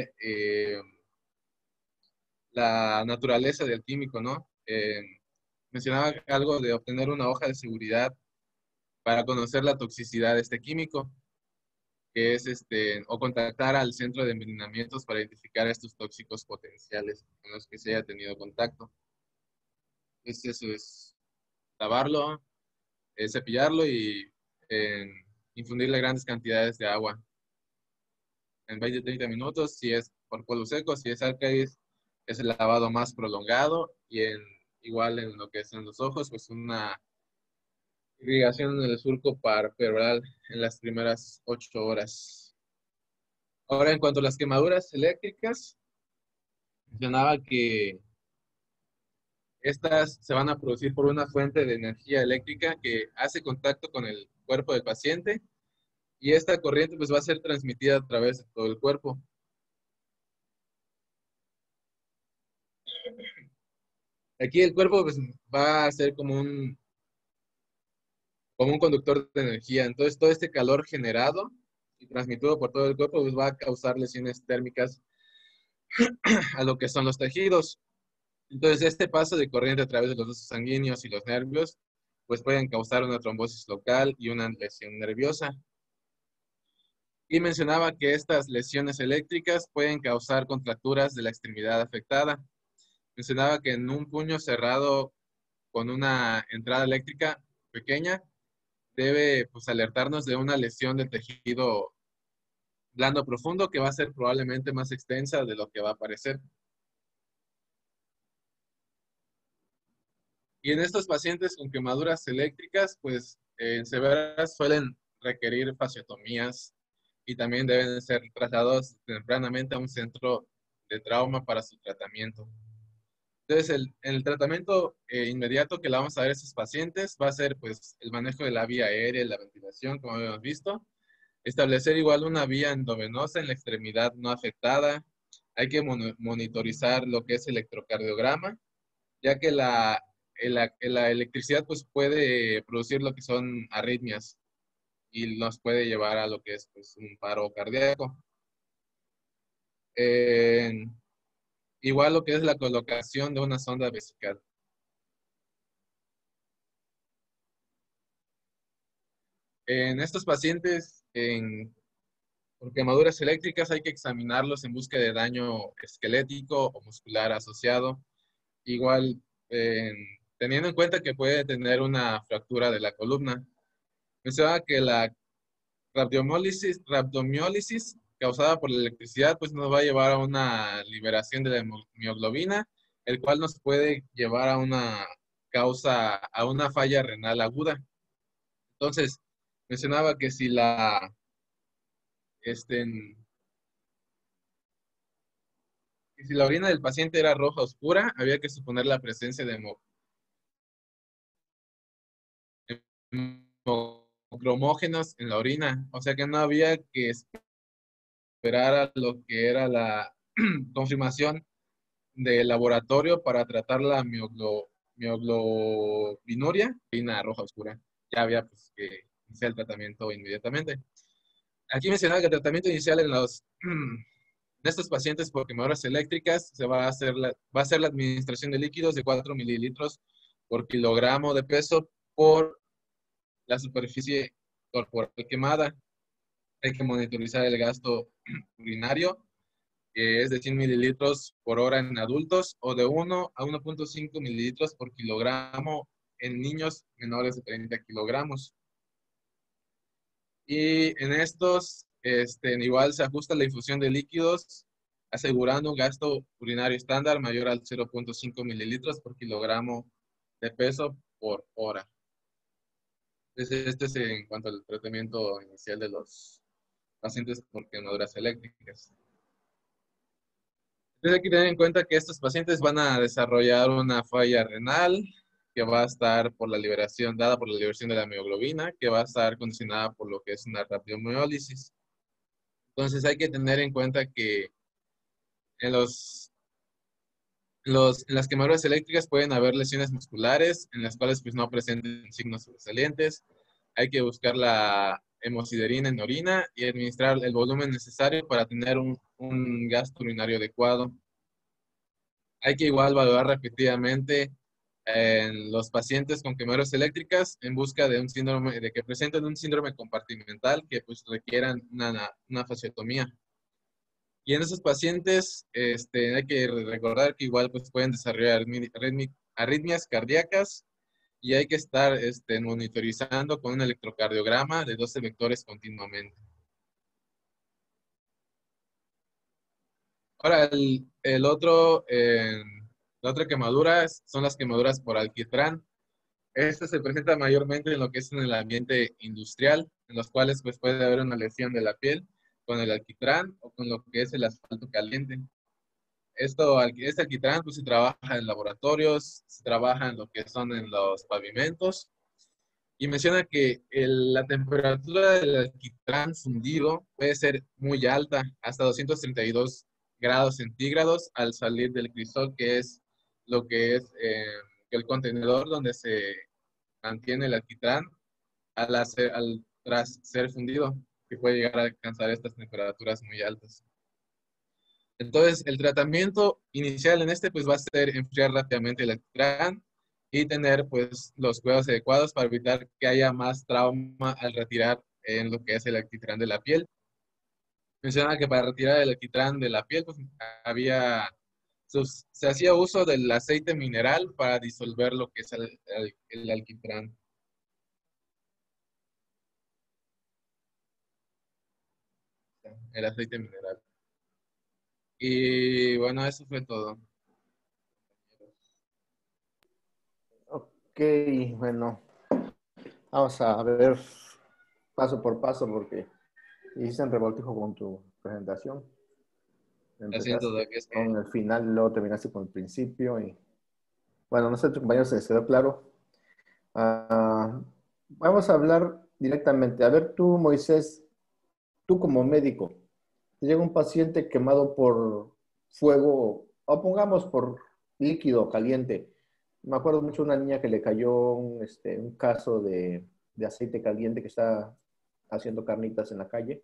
la naturaleza del químico, ¿no? Mencionaba algo de obtener una hoja de seguridad para conocer la toxicidad de este químico, que es o contactar al centro de envenenamientos para identificar estos tóxicos potenciales con los que se haya tenido contacto. Eso es lavarlo, cepillarlo y infundirle grandes cantidades de agua en 20-30 minutos. Si es por polvo seco, si es álcalis, es el lavado más prolongado y igual en lo que son los ojos, pues una irrigación en el surco palpebral en las primeras 8 horas. Ahora, en cuanto a las quemaduras eléctricas, mencionaba que estas se van a producir por una fuente de energía eléctrica que hace contacto con el cuerpo del paciente y esta corriente pues va a ser transmitida a través de todo el cuerpo. Aquí el cuerpo pues, va a ser como un conductor de energía. Entonces todo este calor generado y transmitido por todo el cuerpo pues, va a causar lesiones térmicas a lo que son los tejidos. Entonces este paso de corriente a través de los vasos sanguíneos y los nervios pues pueden causar una trombosis local y una lesión nerviosa. Y mencionaba que estas lesiones eléctricas pueden causar contracturas de la extremidad afectada. Mencionaba que en un puño cerrado con una entrada eléctrica pequeña debe pues, alertarnos de una lesión del tejido blando profundo que va a ser probablemente más extensa de lo que va a aparecer. Y en estos pacientes con quemaduras eléctricas, pues en severas suelen requerir fasciotomías y también deben ser trasladados tempranamente a un centro de trauma para su tratamiento. Entonces, el tratamiento inmediato que le vamos a dar a estos pacientes va a ser pues, el manejo de la vía aérea y la ventilación, como habíamos visto. Establecer igual una vía endovenosa en la extremidad no afectada. Hay que monitorizar lo que es electrocardiograma, ya que la electricidad pues, puede producir lo que son arritmias y nos puede llevar a lo que es pues, un paro cardíaco. Igual lo que es la colocación de una sonda vesical. En estos pacientes por quemaduras eléctricas hay que examinarlos en busca de daño esquelético o muscular asociado. Igual teniendo en cuenta que puede tener una fractura de la columna. Pensaba que la rhabdomiólisis causada por la electricidad pues nos va a llevar a una liberación de la mioglobina, el cual nos puede llevar a una falla renal aguda. Entonces, mencionaba que si la orina del paciente era roja oscura, había que suponer la presencia de hemocromógenos en la orina. O sea que no había que esperar a lo que era la confirmación del laboratorio para tratar la mioglobinuria, orina roja oscura. Ya había pues, que iniciar el tratamiento inmediatamente. Aquí mencionaba que el tratamiento inicial en estos pacientes por quemaduras eléctricas va a ser la administración de líquidos de 4 mililitros por kilogramo de peso por la superficie corporal quemada. Hay que monitorizar el gasto urinario, que es de 100 mililitros por hora en adultos o de 1 a 1.5 mililitros por kilogramo en niños menores de 30 kilogramos. Y en estos, igual se ajusta la infusión de líquidos, asegurando un gasto urinario estándar mayor al 0.5 mililitros por kilogramo de peso por hora. Entonces, este es en cuanto al tratamiento inicial de los pacientes por quemaduras eléctricas. Entonces hay que tener en cuenta que estos pacientes van a desarrollar una falla renal que va a estar dada por la liberación de la mioglobina, que va a estar condicionada por lo que es una rapiomiólisis. Entonces hay que tener en cuenta que en las quemaduras eléctricas pueden haber lesiones musculares en las cuales pues no presenten signos sobresalientes. Hay que buscar la hemosiderina en orina y administrar el volumen necesario para tener un gasto urinario adecuado. Hay que igual valorar repetidamente en los pacientes con quemaduras eléctricas en busca de que presenten un síndrome compartimental que pues requieran una fasciotomía. Y en esos pacientes hay que recordar que igual pues pueden desarrollar arritmias cardíacas y hay que estar monitorizando con un electrocardiograma de 12 vectores continuamente. Ahora, la otra quemadura son las quemaduras por alquitrán. Esta se presenta mayormente en lo que es en el ambiente industrial, en los cuales pues, puede haber una lesión de la piel con el alquitrán o con lo que es el asfalto caliente. Este alquitrán pues, se trabaja en laboratorios, se trabaja en lo que son en los pavimentos, y menciona que la temperatura del alquitrán fundido puede ser muy alta, hasta 232 grados centígrados al salir del crisol, que es lo que es el contenedor donde se mantiene el alquitrán tras ser fundido, que puede llegar a alcanzar estas temperaturas muy altas. Entonces, el tratamiento inicial en pues va a ser enfriar rápidamente el alquitrán y tener pues los cuidados adecuados para evitar que haya más trauma al retirar en lo que es el alquitrán de la piel. Menciona que para retirar el alquitrán de la piel pues, se hacía uso del aceite mineral para disolver lo que es el alquitrán. El aceite mineral. Y bueno, eso fue todo. Ok, bueno, vamos a ver paso por paso porque hiciste un revoltijo con tu presentación. Empezaste con el final, luego terminaste con el principio y bueno, no sé, tu compañero se les quedó claro. Vamos a hablar directamente. A ver tú, Moisés, tú como médico, te llega un paciente quemado por fuego, o pongamos por líquido caliente. Me acuerdo mucho de una niña que le cayó un caso de aceite caliente que está haciendo carnitas en la calle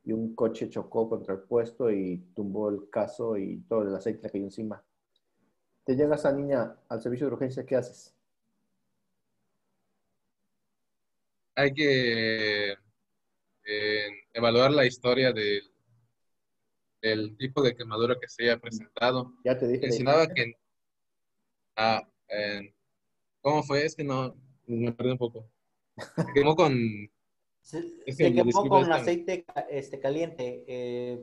y un coche chocó contra el puesto y tumbó el caso y todo el aceite le cayó encima. Te llega esa niña al servicio de urgencia, ¿qué haces? Hay que evaluar la historia del tipo de quemadura que se haya presentado. Ya te dije. Mencionaba que... ¿cómo fue? Es que no, me perdí un poco. Se quemó con... Se quemó con aceite caliente,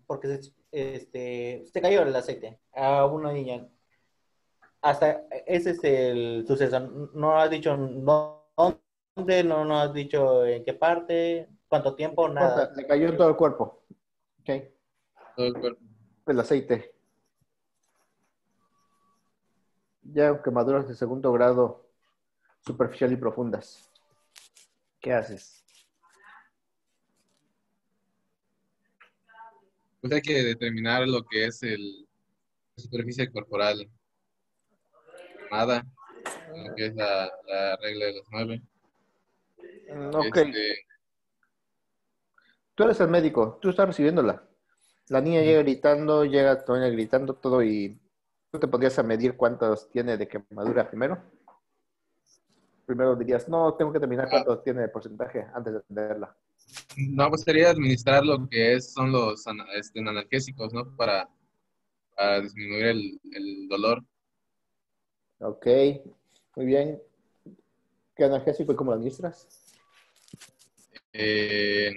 porque se cayó el aceite a una niña. Hasta ese es el suceso. No has dicho dónde, no has dicho en qué parte, cuánto tiempo, nada. Le cayó en todo el cuerpo. Ok. Todo el cuerpo. El aceite. Ya quemaduras de segundo grado, superficial y profundas. ¿Qué haces? Pues hay que determinar lo que es la superficie corporal quemada, lo que es la regla de los 9. Ok. Tú eres el médico, tú estás recibiéndola. La niña llega gritando todo y tú te podrías a medir cuántos tiene de quemadura primero. primero dirías, no, tengo que terminar cuánto tiene de porcentaje antes de atenderla. No, pues sería administrar lo que son los analgésicos, ¿no? Para disminuir el dolor. Ok, muy bien. ¿Qué analgésico y cómo lo administras? Eh,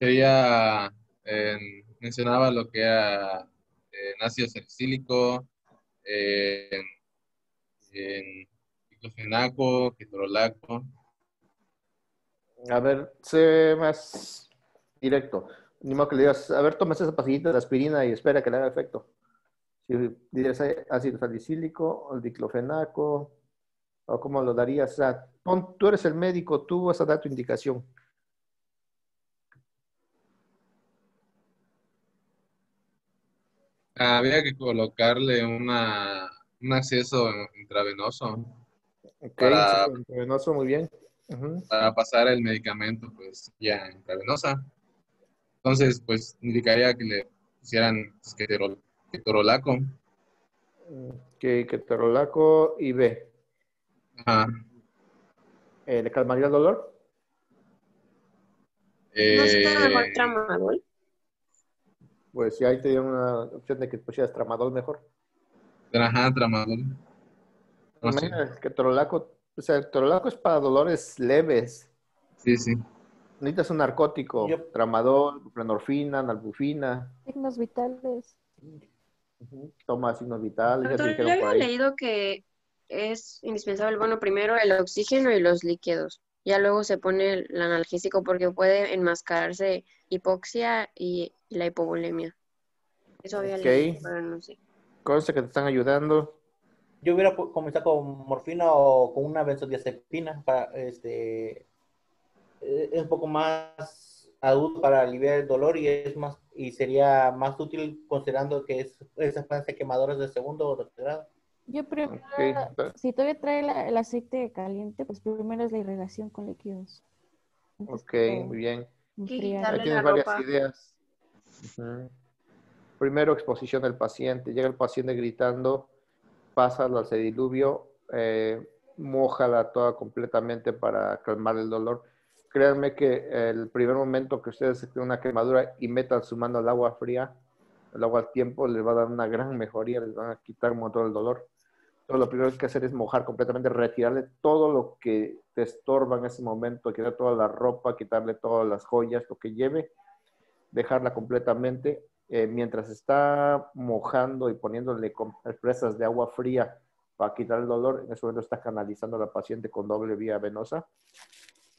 sería, mencionaba lo que era ácido salicílico, eh, en diclofenaco, ketorolaco. A ver, sé más directo. Ni modo que le digas, a ver, tomas esa pastillita de aspirina y espera que le haga efecto. Si dices ácido salicílico, o diclofenaco, o cómo lo darías. O sea, tú eres el médico, tú vas a dar tu indicación. Había que colocarle un acceso intravenoso Ok, para, intravenoso, muy bien. Ujú. para pasar el medicamento, pues, ya intravenosa. Entonces, pues, indicaría que le pusieran pues, ketorolaco. Ketorolaco y B. Ajá. ¿Le calmaría el dolor? ¿No sería mejor Eh, tramadol? Pues ya ahí te dio una opción de que pusieras tramadol mejor. ajá, tramadol. No sé. Imagina, el ketorolaco, o sea, el ketorolaco es para dolores leves. Sí, sí. Necesitas un narcótico, Yo, tramadol, buprenorfina, nalbufina. Signos vitales. Ujú. Toma signos vitales, ya te Doctor, yo dijeron por había ahí. leído que es indispensable, bueno, primero el oxígeno y los líquidos. Ya luego se pone el analgésico porque puede enmascararse hipoxia y la hipovolemia. Eso había Ok, leído, pero no sé. consta que te están ayudando. yo hubiera comenzado con morfina o con una benzodiazepina para es un poco más agudo para aliviar el dolor y es más y sería más útil considerando que es esas plantas quemadoras de segundo o tercer grado. Yo primero, Ok, si todavía trae el aceite caliente, pues primero es la irrigación con líquidos. Antes ok, de muy bien. Que enfriar. Ahí quitarle la tienes varias ropa. ideas. Ujú. Primero, exposición del paciente. Llega el paciente gritando, pásalo al sediluvio, mójala toda completamente para calmar el dolor. Créanme que el primer momento que ustedes tengan una quemadura y metan su mano al agua fría, el agua al tiempo, les va a dar una gran mejoría, les van a quitar un montón el dolor. Entonces, lo primero que hay que hacer es mojar completamente, retirarle todo lo que te estorba en ese momento, quitar toda la ropa, quitarle todas las joyas, lo que lleve, dejarla completamente. Mientras está mojando y poniéndole compresas de agua fría para quitar el dolor, en ese momento está canalizando a la paciente con doble vía venosa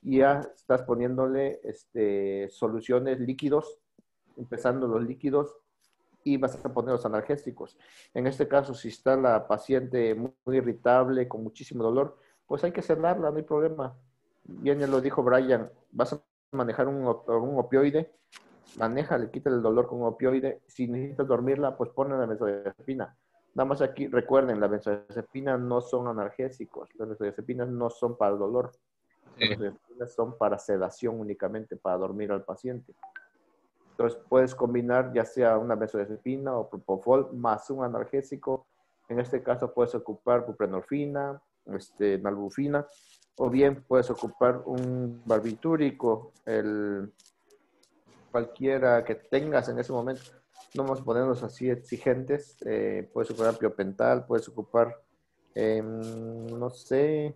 y ya estás poniéndole soluciones líquidos, empezando los líquidos y vas a poner los analgésicos. En este caso, si está la paciente muy irritable, con muchísimo dolor, pues hay que sedarla, no hay problema. Bien, ya lo dijo Brian, vas a manejar un opioide, manéjale, quítale el dolor con un opioide. Si necesitas dormirla, pues ponle la benzodiazepina. Nada más aquí, recuerden, las benzodiazepinas no son analgésicos, las benzodiazepinas no son para el dolor. Las Sí. benzodiazepinas son para sedación únicamente, para dormir al paciente. Entonces puedes combinar ya sea una benzodiazepina o propofol más un analgésico. En este caso puedes ocupar buprenorfina, nalbufina, o bien puedes ocupar un barbitúrico, cualquiera que tengas en ese momento. No vamos a ponernos así exigentes. Puedes ocupar piopental, puedes ocupar, no sé,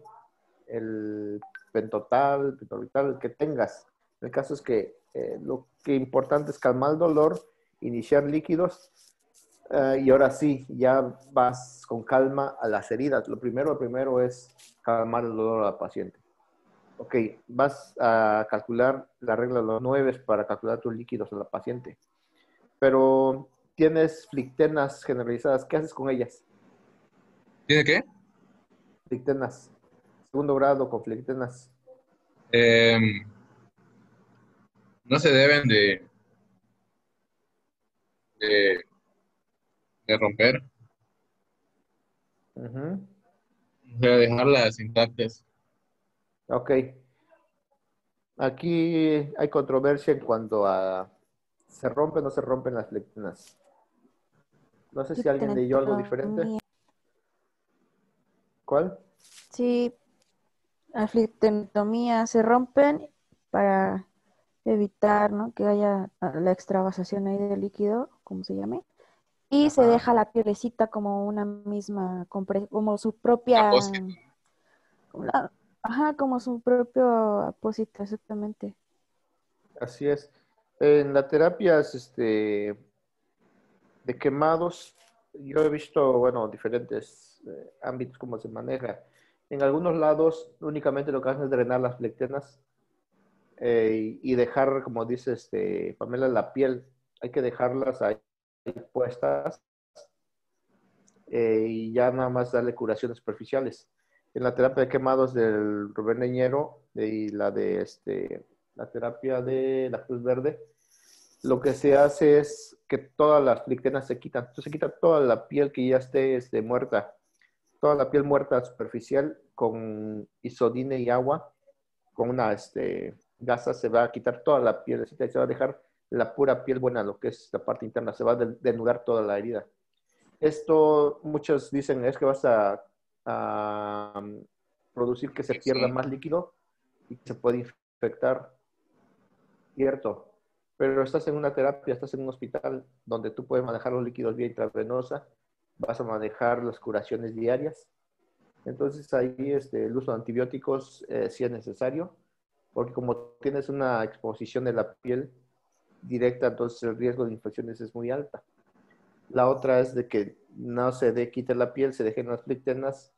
el pentotal, pentorbital, el que tengas. El caso es que lo que importante es calmar el dolor, iniciar líquidos y ahora sí, ya vas con calma a las heridas. Lo primero es calmar el dolor al paciente. Ok, vas a calcular la regla de los 9 para calcular tus líquidos a la paciente. Pero tienes flictenas generalizadas. ¿Qué haces con ellas? ¿Tiene qué? Flictenas. Segundo grado con flictenas. Em, no se deben de, de romper, Ujú. o sea, dejarlas intactas. Ok. Aquí hay controversia en cuanto a se rompen o no se rompen las flectinas. No sé Yo si alguien tengo leyó algo diferente. ¿Cuál? Sí, aflictentomía se rompen para evitar, ¿no?, que haya la extravasación ahí del líquido, como se llame, y se Ajá. deja la pielecita como una misma, como su propia, Apósito. ajá, como su propio apósito, exactamente. Así es. En las terapias de quemados, yo he visto, bueno, diferentes ámbitos cómo se maneja. En algunos lados únicamente lo que hacen es drenar las flectenas y dejar, como dice Pamela, la piel. Hay que dejarlas ahí puestas y ya nada más darle curaciones superficiales. En la terapia de quemados del Rubén Leñero y la de la terapia de la Cruz Verde, lo que se hace es que todas las flectenas se quitan. Entonces se quita toda la piel que ya esté muerta, toda la piel muerta superficial con isodine y agua, con una gasa se va a quitar toda la piel y se va a dejar la pura piel buena, lo que es la parte interna, se va a denudar toda la herida. Esto muchos dicen es que vas a producir que se pierda más líquido y que se puede infectar, cierto. Pero estás en una terapia, estás en un hospital donde tú puedes manejar los líquidos vía intravenosa, vas a manejar las curaciones diarias. Entonces ahí el uso de antibióticos sí es necesario, porque como tienes una exposición de la piel directa, entonces el riesgo de infecciones es muy alta. La otra es de que no se quite la piel, se dejen las flectenas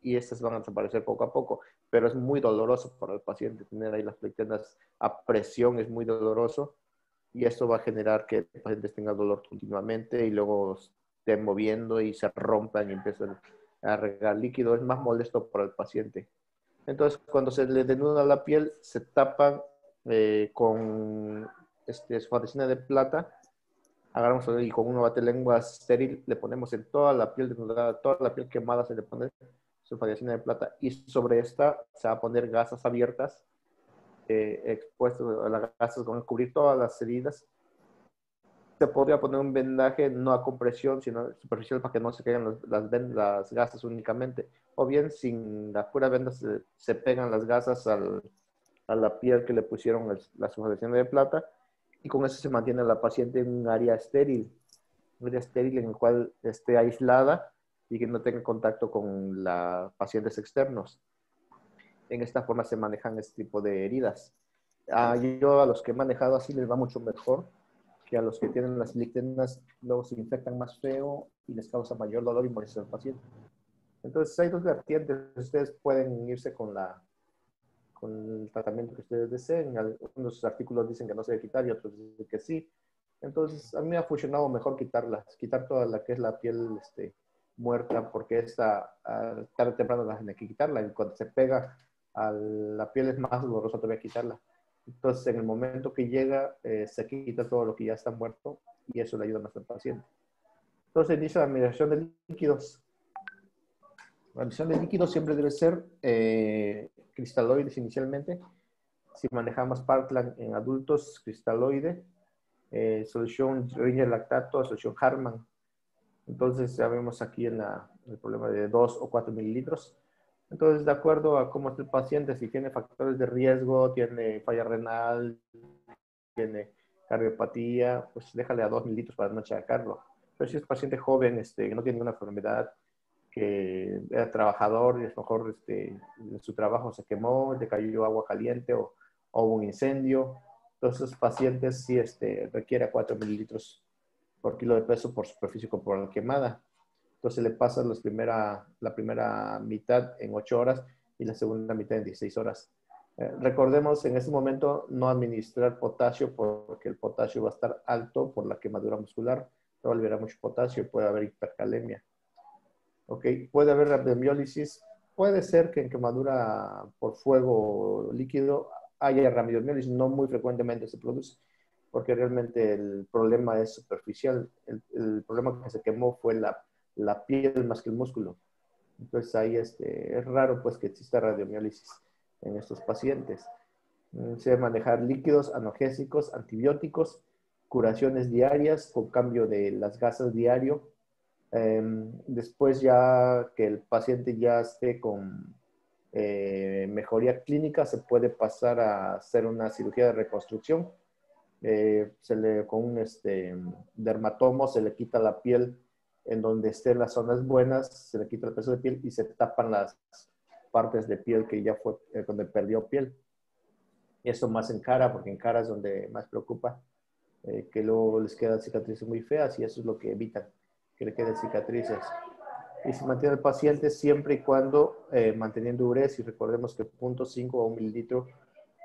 y estas van a desaparecer poco a poco, pero es muy doloroso para el paciente tener ahí las flectenas a presión, es muy doloroso y esto va a generar que el paciente tenga dolor continuamente y luego estén moviendo y se rompan y empiezan a regar líquido, es más molesto para el paciente. Entonces, cuando se le denuda la piel, se tapan con esfadecina de plata, agarramos y con una batelenguas estéril le ponemos en toda la piel denudada, toda la piel quemada se le pone su esfadecina de plata y sobre esta se va a poner gasas abiertas, expuestas a las gasas, van a cubrir todas las heridas. Se podría poner un vendaje no a compresión, sino superficial para que no se caigan las gasas únicamente. O bien sin la pura venda se pegan las gasas a la piel que le pusieron la sujeción de plata y con eso se mantiene a la paciente en un área estéril en el cual esté aislada y que no tenga contacto con los pacientes externos. En esta forma se manejan este tipo de heridas. Yo a los que he manejado así les va mucho mejor que a los que tienen las flectenas, luego se infectan más feo y les causa mayor dolor y molestia al paciente. Entonces hay dos vertientes. Ustedes pueden irse con el tratamiento que ustedes deseen. Algunos artículos dicen que no se debe quitar y otros dicen que sí. Entonces a mí me ha funcionado mejor quitar toda la que es la piel muerta, porque esta tarde o temprano la gente hay que quitarla y cuando se pega a la piel es más doloroso todavía quitarla. Entonces, en el momento que llega, se quita todo lo que ya está muerto y eso le ayuda más al paciente. Entonces, inicia la administración de líquidos. La administración de líquidos siempre debe ser cristaloides inicialmente. Si manejamos Parkland en adultos, cristaloide, solución Ringer lactato, solución Hartmann. Entonces, ya vemos aquí en el problema de 2 o 4 mililitros. Entonces, de acuerdo a cómo está el paciente, si tiene factores de riesgo, tiene falla renal, tiene cardiopatía, pues déjale a 2 mililitros para no achacarlo. Pero si es paciente joven, que no tiene ninguna enfermedad, que era trabajador y a lo mejor en su trabajo se quemó, le cayó agua caliente o hubo un incendio, entonces esos pacientes sí requiere 4 mililitros por kilo de peso por superficie corporal quemada. Entonces le pasa la primera mitad en 8 horas y la segunda mitad en 16 horas. Recordemos en ese momento no administrar potasio porque el potasio va a estar alto por la quemadura muscular, no va a liberar mucho potasio, puede haber hipercalemia. Okay. Puede haber rabdomiólisis, puede ser que en quemadura por fuego líquido haya rabdomiólisis, no muy frecuentemente se produce, porque realmente el problema es superficial. El problema que se quemó fue la piel más que el músculo. Entonces ahí es raro pues que exista radiomiólisis en estos pacientes. Se debe manejar líquidos, analgésicos, antibióticos, curaciones diarias con cambio de las gasas diario. Después ya que el paciente ya esté con mejoría clínica, se puede pasar a hacer una cirugía de reconstrucción. Con un dermatomo se le quita la piel en donde estén las zonas buenas, se le quita el peso de piel y se tapan las partes de piel que ya fue donde perdió piel. Y eso más en cara, porque en cara es donde más preocupa, que luego les quedan cicatrices muy feas y eso es lo que evitan, que le queden cicatrices. Y se mantiene el paciente siempre y cuando manteniendo uresis. Recordemos que 0.5 a 1 mililitro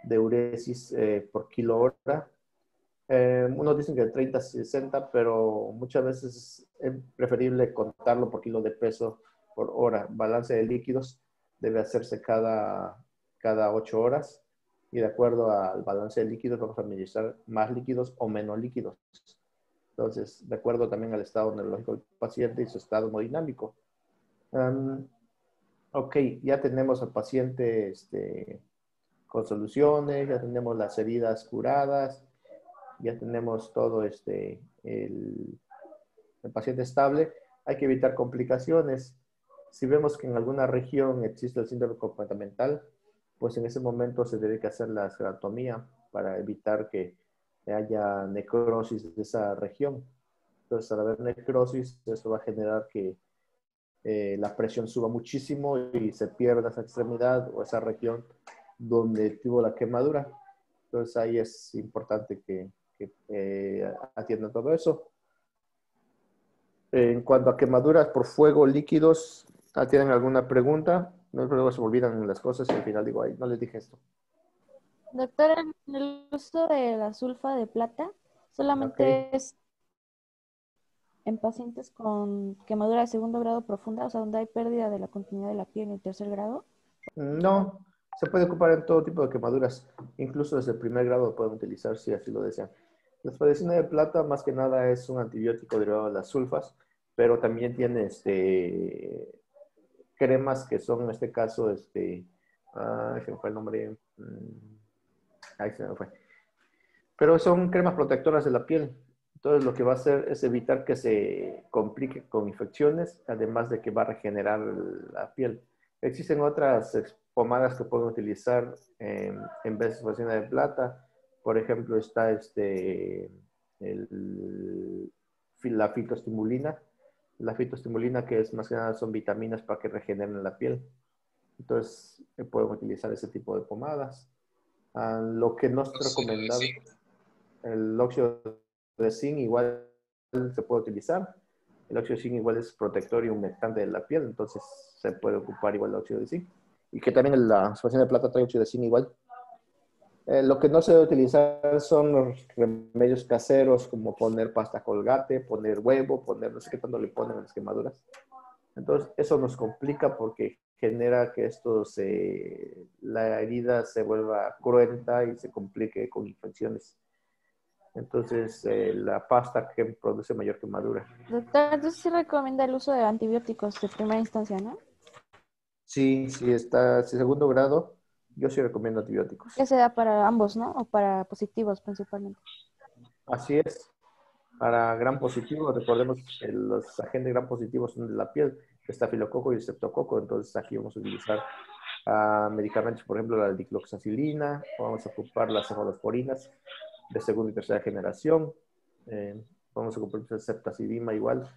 de uresis por kilo hora. Unos dicen que de 30 a 60, pero muchas veces es preferible contarlo por kilo de peso por hora. Balance de líquidos debe hacerse cada 8 horas y de acuerdo al balance de líquidos vamos a administrar más líquidos o menos líquidos. Entonces, de acuerdo también al estado neurológico del paciente y su estado hemodinámico. Ok, ya tenemos al paciente con soluciones, ya tenemos las heridas curadas, ya tenemos todo el paciente estable. Hay que evitar complicaciones. Si vemos que en alguna región existe el síndrome comportamental, pues en ese momento se debe que hacer la esclerotomía para evitar que haya necrosis de esa región. Entonces, al haber necrosis, eso va a generar que la presión suba muchísimo y se pierda esa extremidad o esa región donde tuvo la quemadura. Entonces, ahí es importante que atiendan todo eso. En cuanto a quemaduras por fuego, líquidos, ¿tienen alguna pregunta? No, luego se me olvidan las cosas y al final digo, ay, no les dije esto. Doctor, en el uso de la sulfa de plata solamente es en pacientes con quemadura de segundo grado profunda, o sea, donde hay pérdida de la continuidad de la piel en el tercer grado. No, se puede ocupar en todo tipo de quemaduras, incluso desde el primer grado lo pueden utilizar si así lo desean. La espadecina de plata más que nada es un antibiótico derivado de las sulfas, pero también tiene cremas que son en este caso, se me fue el nombre, ahí se me fue. Pero son cremas protectoras de la piel. Entonces lo que va a hacer es evitar que se complique con infecciones, además de que va a regenerar la piel. Existen otras pomadas que pueden utilizar en vez de espadecina de plata. Por ejemplo, está la fitoestimulina. La fitoestimulina, que es más que nada son vitaminas para que regeneren la piel. Entonces, pueden utilizar ese tipo de pomadas. Lo que no es recomendable, el óxido de zinc igual se puede utilizar. El óxido de zinc igual es protector y humectante de la piel, entonces se puede ocupar igual el óxido de zinc. Y que también la espadecina de plata trae óxido de zinc igual. Lo que no se debe utilizar son los remedios caseros, como poner pasta Colgate, poner huevo, poner no sé qué tanto le ponen a las quemaduras. Entonces, eso nos complica porque genera que la herida se vuelva cruenta y se complique con infecciones. Entonces, la pasta que produce mayor quemadura. Doctor, entonces sí recomienda el uso de antibióticos de primera instancia, ¿no? Sí, si está segundo grado, yo sí recomiendo antibióticos. Que se da para ambos, ¿no? O para positivos principalmente. Así es. Para gram positivo, recordemos que los agentes gram positivos son de la piel, estafilococo y estreptococo. Entonces aquí vamos a utilizar medicamentos, por ejemplo, la dicloxacilina, vamos a ocupar las cefalosporinas de segunda y tercera generación, vamos a ocupar ceftazidima igual,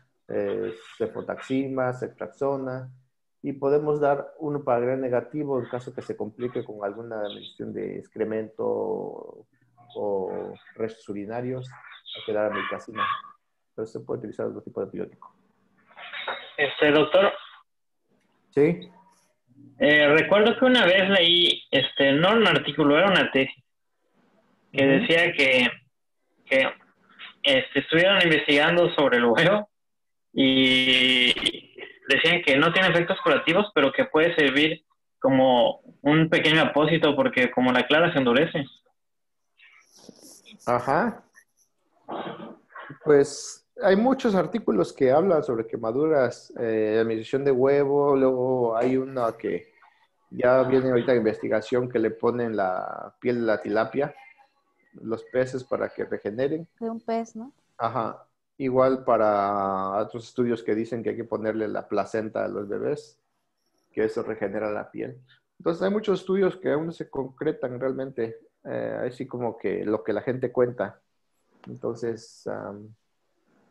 cefotaxima, ceftraxona, y podemos dar uno para gram negativo en caso que se complique con alguna medición de excremento o restos urinarios. Hay que dar amilcacina. Entonces se puede utilizar otro tipo de antibiótico. Doctor. Sí. Recuerdo que una vez leí, no un artículo, era una tesis, que decía que estuvieron investigando sobre el huevo y decían que no tiene efectos curativos, pero que puede servir como un pequeño apósito porque como la clara se endurece. Ajá. Pues hay muchos artículos que hablan sobre quemaduras, administración de huevo, luego hay una que ya viene ahorita en investigación que le ponen la piel de la tilapia, los peces para que regeneren. De un pez, ¿no? Ajá. Igual para otros estudios que dicen que hay que ponerle la placenta a los bebés, que eso regenera la piel. Entonces hay muchos estudios que aún no se concretan realmente, así como que lo que la gente cuenta. Entonces,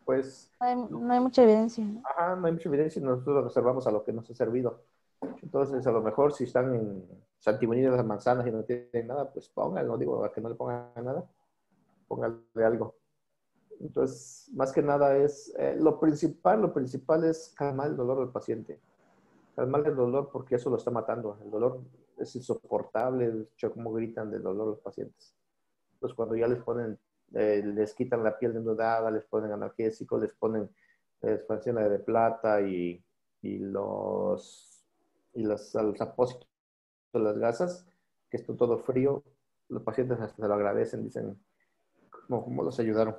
pues, No hay mucha evidencia, ¿no? ajá, no hay mucha evidencia y nosotros nos reservamos a lo que nos ha servido. Entonces, a lo mejor si están en Santibonita de las manzanas y no tienen nada, pues pónganlo, digo, a que no le pongan nada, pónganle algo. Entonces, más que nada es, lo principal es calmar el dolor del paciente. Calmar el dolor porque eso lo está matando. El dolor es insoportable, de hecho, como gritan del dolor los pacientes. Entonces, cuando ya les ponen, les quitan la piel desnudada, les ponen analgésicos, les ponen expansión de plata los apósitos de las gasas, que está todo frío, los pacientes hasta se lo agradecen, dicen, ¿cómo los ayudaron?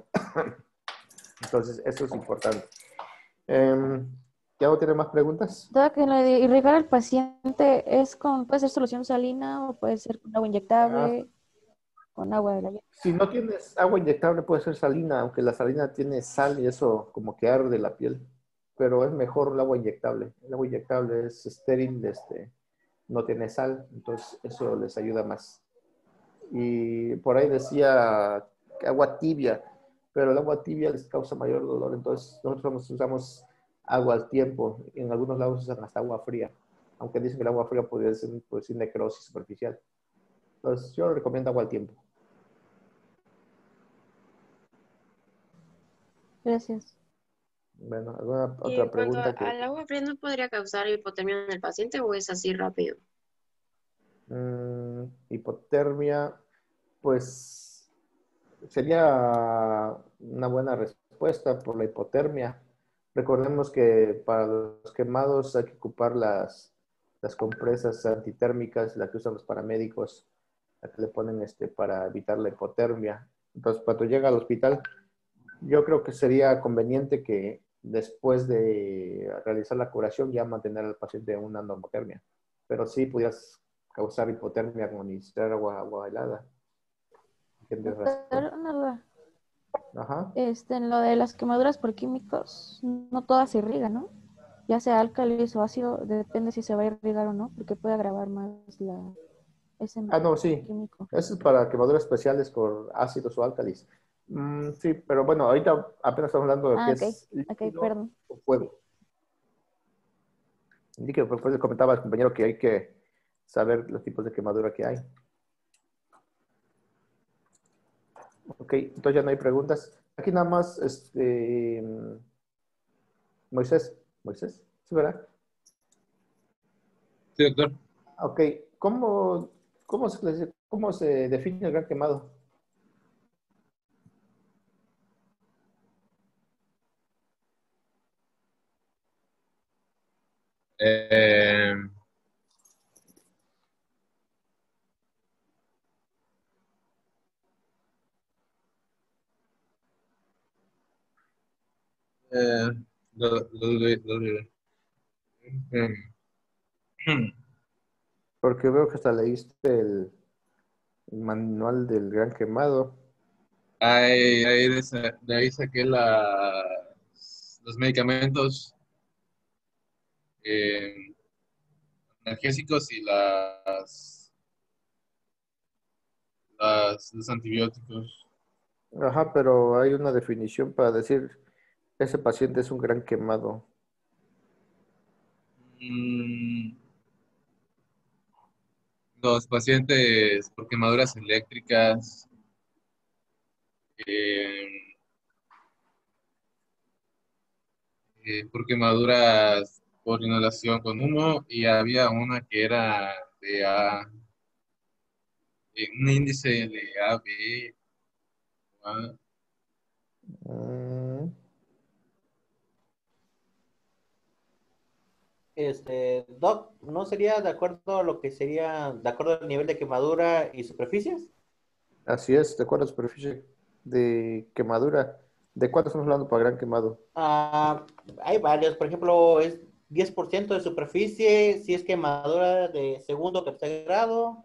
Entonces, eso es importante. ¿Ya no tiene más preguntas? Toda que lo de irrigar al paciente puede ser solución salina o puede ser con agua inyectable, con agua de la llave. Si no tienes agua inyectable, puede ser salina, aunque la salina tiene sal y eso como que arde la piel. Pero es mejor el agua inyectable. El agua inyectable es estéril, no tiene sal, entonces eso les ayuda más. Y por ahí decía que agua tibia, pero el agua tibia les causa mayor dolor, entonces nosotros usamos agua al tiempo. En algunos lados usan hasta agua fría, aunque dicen que el agua fría puede ser necrosis superficial. Entonces yo recomiendo agua al tiempo. Gracias. Bueno, ¿alguna Y otra en cuanto pregunta? al agua fría, ¿no podría causar hipotermia en el paciente o es así rápido? Hipotermia, pues sería una buena respuesta por la hipotermia. Recordemos que para los quemados hay que ocupar las compresas antitérmicas, las que usan los paramédicos, las que le ponen para evitar la hipotermia. Entonces, cuando llega al hospital, yo creo que sería conveniente que después de realizar la curación ya mantener al paciente en una normotermia. Pero sí pudieras causar hipotermia con administrar agua helada. ¿Tienes razón? Una duda. Ajá. En lo de las quemaduras por químicos, no todas se irrigan, ¿no? Ya sea álcalis o ácido, depende si se va a irrigar o no, porque puede agravar más ese No, sí. químico. Eso es para quemaduras especiales con ácidos o álcalis. Sí, pero bueno, ahorita apenas estamos hablando de qué es líquido perdón. o fuego. Líquido, pues le comentaba al compañero que hay que saber los tipos de quemadura que hay. Ok, entonces ya no hay preguntas. Aquí nada más, Moisés, ¿sí, verdad? Sí, doctor. Ok, ¿cómo se define el gran quemado? Eh, eh, Porque veo que hasta leíste el manual del gran quemado. de ahí saqué los medicamentos analgésicos y los antibióticos. Ajá, pero hay una definición para decir ese paciente es un gran quemado. Mm, los pacientes por quemaduras eléctricas, eh, por quemaduras por inhalación con humo, y había una que era un índice de A, B, A. Mm, Doc, ¿no sería de acuerdo a lo que sería, de acuerdo al nivel de quemadura y superficies? Así es, ¿de acuerdo a superficie de quemadura? ¿De cuánto estamos hablando para gran quemado? Hay varios, por ejemplo, es 10% de superficie, si es quemadura de segundo o tercer grado,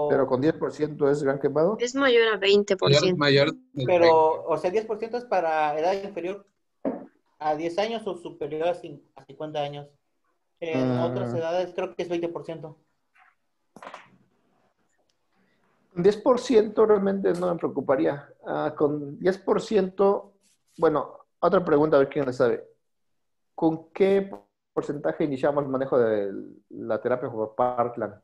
Pero con 10% es gran quemado. Es mayor a 20%. Mayor del Pero, o sea, 10% es para edad inferior a 10 años o superior a 50 años. En otras edades creo que es 20%. 10% realmente no me preocuparía. Con 10%, bueno, otra pregunta, a ver quién le sabe. ¿Con qué porcentaje iniciamos el manejo de la terapia por Parkland?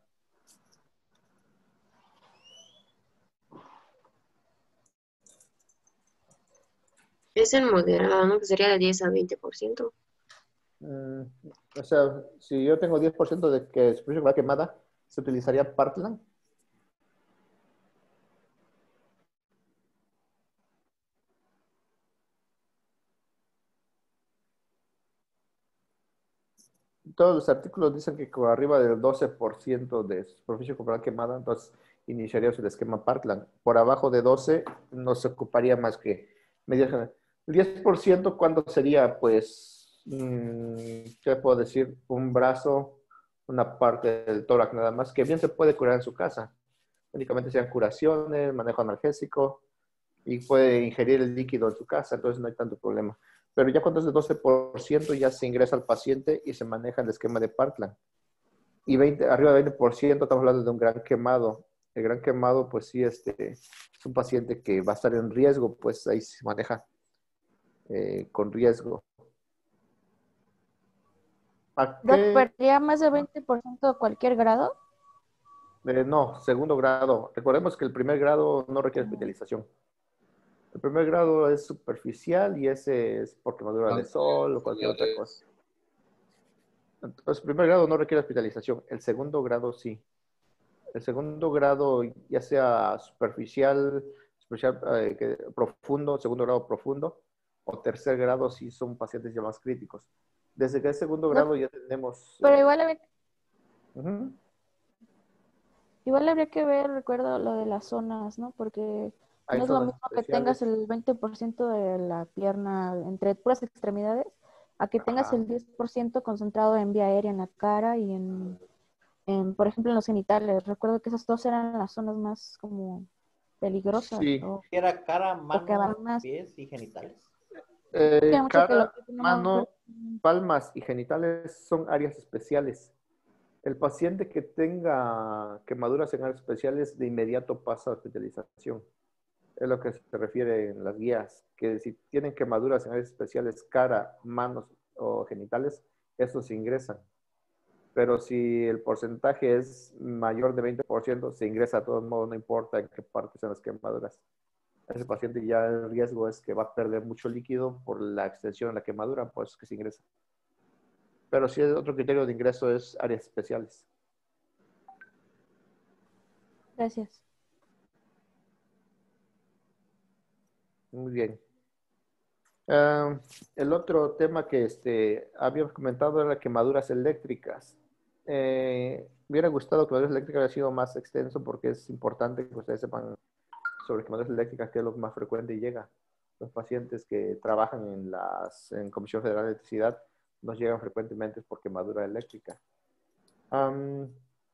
Es en moderado, ¿no? Que sería de 10 a 20%. O sea, si yo tengo 10% de que superficie va quemada, ¿se utilizaría Parkland? Todos los artículos dicen que con arriba del 12% de superficie corporal quemada, entonces iniciaría el esquema Parkland. Por abajo de 12 no se ocuparía más que medidas. El 10%, ¿cuánto sería? Pues, ¿qué puedo decir? Un brazo, una parte del tórax nada más, que bien se puede curar en su casa. Únicamente sean curaciones, manejo analgésico, y puede ingerir el líquido en su casa, entonces no hay tanto problema. Pero ya cuando es de 12% ya se ingresa al paciente y se maneja el esquema de Parkland. Y arriba de 20% estamos hablando de un gran quemado. El gran quemado, pues sí, es un paciente que va a estar en riesgo, pues ahí se maneja con riesgo. ¿Perdía más del 20% de cualquier grado? No, segundo grado. Recordemos que el primer grado no requiere hospitalización. El primer grado es superficial y ese es por quemadura de sol o cualquier otra cosa. Entonces, el primer grado no requiere hospitalización. El segundo grado sí. El segundo grado, ya sea superficial profundo, segundo grado profundo, o tercer grado, sí son pacientes ya más críticos. Desde que es segundo grado ya tenemos... Pero igual habría que ver, recuerdo, lo de las zonas, ¿no? Porque no es lo mismo que tengas el 20% de la pierna entre puras extremidades, a que tengas el 10% concentrado en vía aérea, en la cara y por ejemplo, en los genitales. Recuerdo que esas dos eran las zonas más como peligrosas. Sí. Era cara, manos, pies y genitales. Cara, mano, palmas y genitales son áreas especiales. El paciente que tenga quemaduras en áreas especiales de inmediato pasa a hospitalización. Es lo que se refiere en las guías, que si tienen quemaduras en áreas especiales, cara, manos o genitales, estos se ingresan. Pero si el porcentaje es mayor de 20%, se ingresa de todos modos, no importa en qué partes sean las quemaduras. Ese paciente ya el riesgo es que va a perder mucho líquido por la extensión de la quemadura, pues que se ingresa. Pero si el otro criterio de ingreso es áreas especiales. Gracias. Muy bien. El otro tema que habíamos comentado era quemaduras eléctricas. Me hubiera gustado que quemaduras eléctricas haya sido más extenso porque es importante que ustedes sepan sobre quemaduras eléctricas, que es lo más frecuente y llega. Los pacientes que trabajan en Comisión Federal de Electricidad nos llegan frecuentemente por quemadura eléctrica. ¿Cuál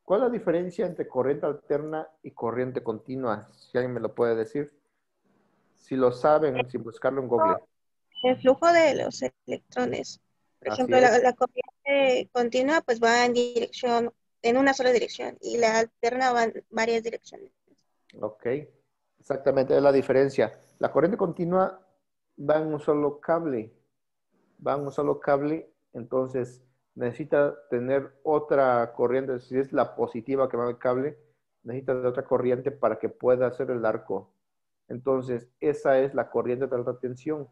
es la diferencia entre corriente alterna y corriente continua? Si alguien me lo puede decir. Si lo saben, sin buscarlo en Google. El flujo de los electrones. Por ejemplo, la corriente continua pues va en una sola dirección, y la alterna va en varias direcciones. Ok, exactamente, es la diferencia. La corriente continua va en un solo cable. Entonces necesita tener otra corriente. Si es la positiva que va en el cable, necesita de otra corriente para que pueda hacer el arco. Entonces, esa es la corriente de alta tensión.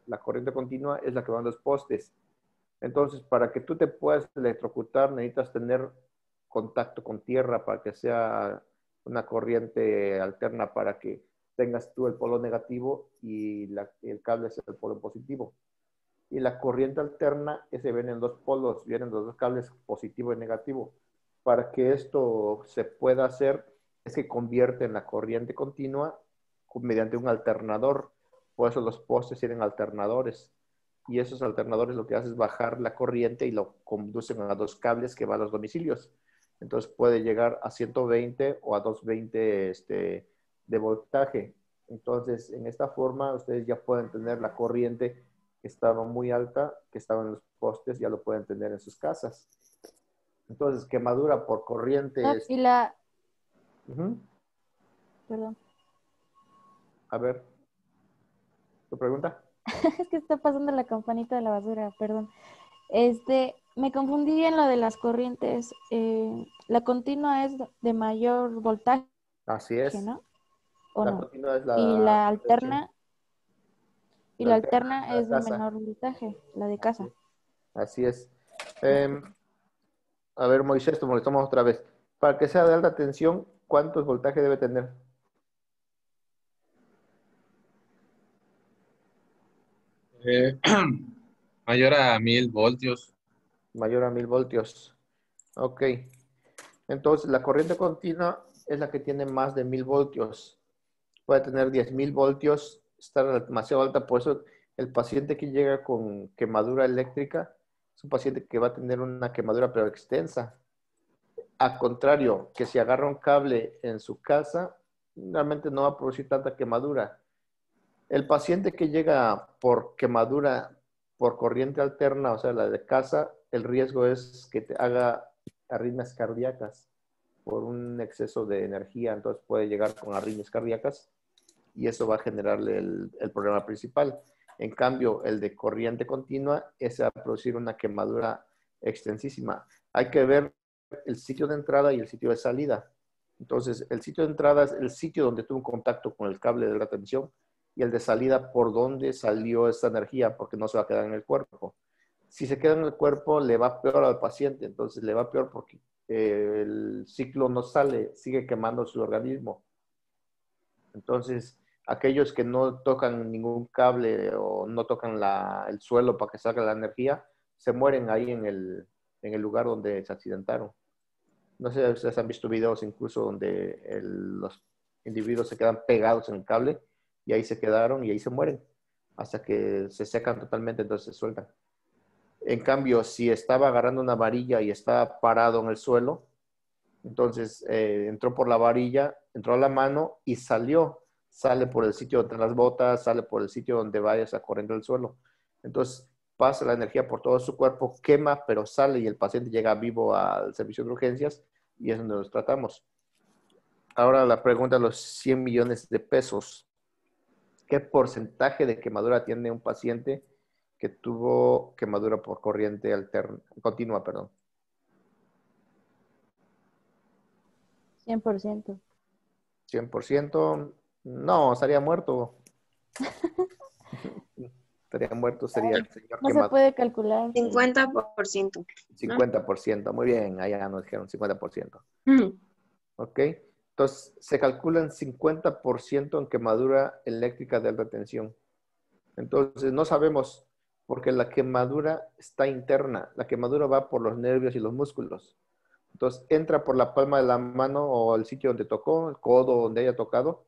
La corriente continua es la que va en los postes. Entonces, para que tú te puedas electrocutar, necesitas tener contacto con tierra para que sea una corriente alterna, para que tengas tú el polo negativo y el cable sea el polo positivo. Y la corriente alterna, ese viene en dos polos, vienen los dos cables positivo y negativo. Para que esto se pueda hacer, es que convierte en la corriente continua mediante un alternador. Por eso los postes tienen alternadores. Y esos alternadores lo que hacen es bajar la corriente y lo conducen a dos cables que van a los domicilios. Entonces puede llegar a 120 o a 220 de voltaje. Entonces, en esta forma, ustedes ya pueden tener la corriente que estaba muy alta, que estaba en los postes, ya lo pueden tener en sus casas. Entonces, quemadura por corriente Ah, es... y la... Ujú. Perdón. A ver, ¿tu pregunta? Es que está pasando la campanita de la basura, perdón. Me confundí en lo de las corrientes. La continua es de mayor voltaje, Así es. ¿no? ¿O La no? continua es Y la la tensión. alterna, y La la alterna es alterna la es de casa. menor voltaje, la de casa. Así es. Em, a ver, Moisés, te molestamos otra vez. Para que sea de alta tensión, ¿cuántos voltaje debe tener? Eh, mayor a 1000 voltios. Mayor a 1000 voltios. Ok. Entonces, la corriente continua es la que tiene más de 1000 voltios. Puede tener 10.000 voltios, estar demasiado alta. Por eso, el paciente que llega con quemadura eléctrica es un paciente que va a tener una quemadura pero extensa. Al contrario, que si agarra un cable en su casa, realmente no va a producir tanta quemadura. El paciente que llega por quemadura por corriente alterna, o sea, la de casa, el riesgo es que te haga arritmias cardíacas por un exceso de energía. Entonces puede llegar con arritmias cardíacas y eso va a generarle el problema principal. En cambio, el de corriente continua, ese va a producir una quemadura extensísima. Hay que ver el sitio de entrada y el sitio de salida. Entonces, el sitio de entrada es el sitio donde tuvo un contacto con el cable de la tensión y el de salida por donde salió esa energía, porque no se va a quedar en el cuerpo. Si se queda en el cuerpo, le va peor al paciente. Entonces, le va peor porque el ciclo no sale, sigue quemando su organismo. Entonces, aquellos que no tocan ningún cable o no tocan el suelo para que salga la energía, se mueren ahí en el lugar donde se accidentaron. No sé si ustedes han visto videos incluso donde los individuos se quedan pegados en el cable y ahí se quedaron y ahí se mueren hasta que se secan totalmente, entonces se sueltan. En cambio, si estaba agarrando una varilla y estaba parado en el suelo, entonces entró por la varilla, entró a la mano y sale por el sitio donde están las botas, sale por el sitio donde vaya esa corriente del suelo. Entonces pasa la energía por todo su cuerpo, quema, pero sale y el paciente llega vivo al servicio de urgencias y es donde los tratamos. Ahora la pregunta de los 100 millones de pesos. ¿Qué porcentaje de quemadura tiene un paciente que tuvo quemadura por corriente continua, perdón? 100%. 100%. No, estaría muerto. Estaría muerto, sería el señor No se quemado. puede calcular. 50%. 50%, muy bien, allá nos dijeron 50%. Ujú. ¿Ok? Entonces, se calculan 50% en quemadura eléctrica de alta tensión. Entonces, no sabemos porque la quemadura está interna. La quemadura va por los nervios y los músculos. Entonces, entra por la palma de la mano o el sitio donde tocó, el codo donde haya tocado,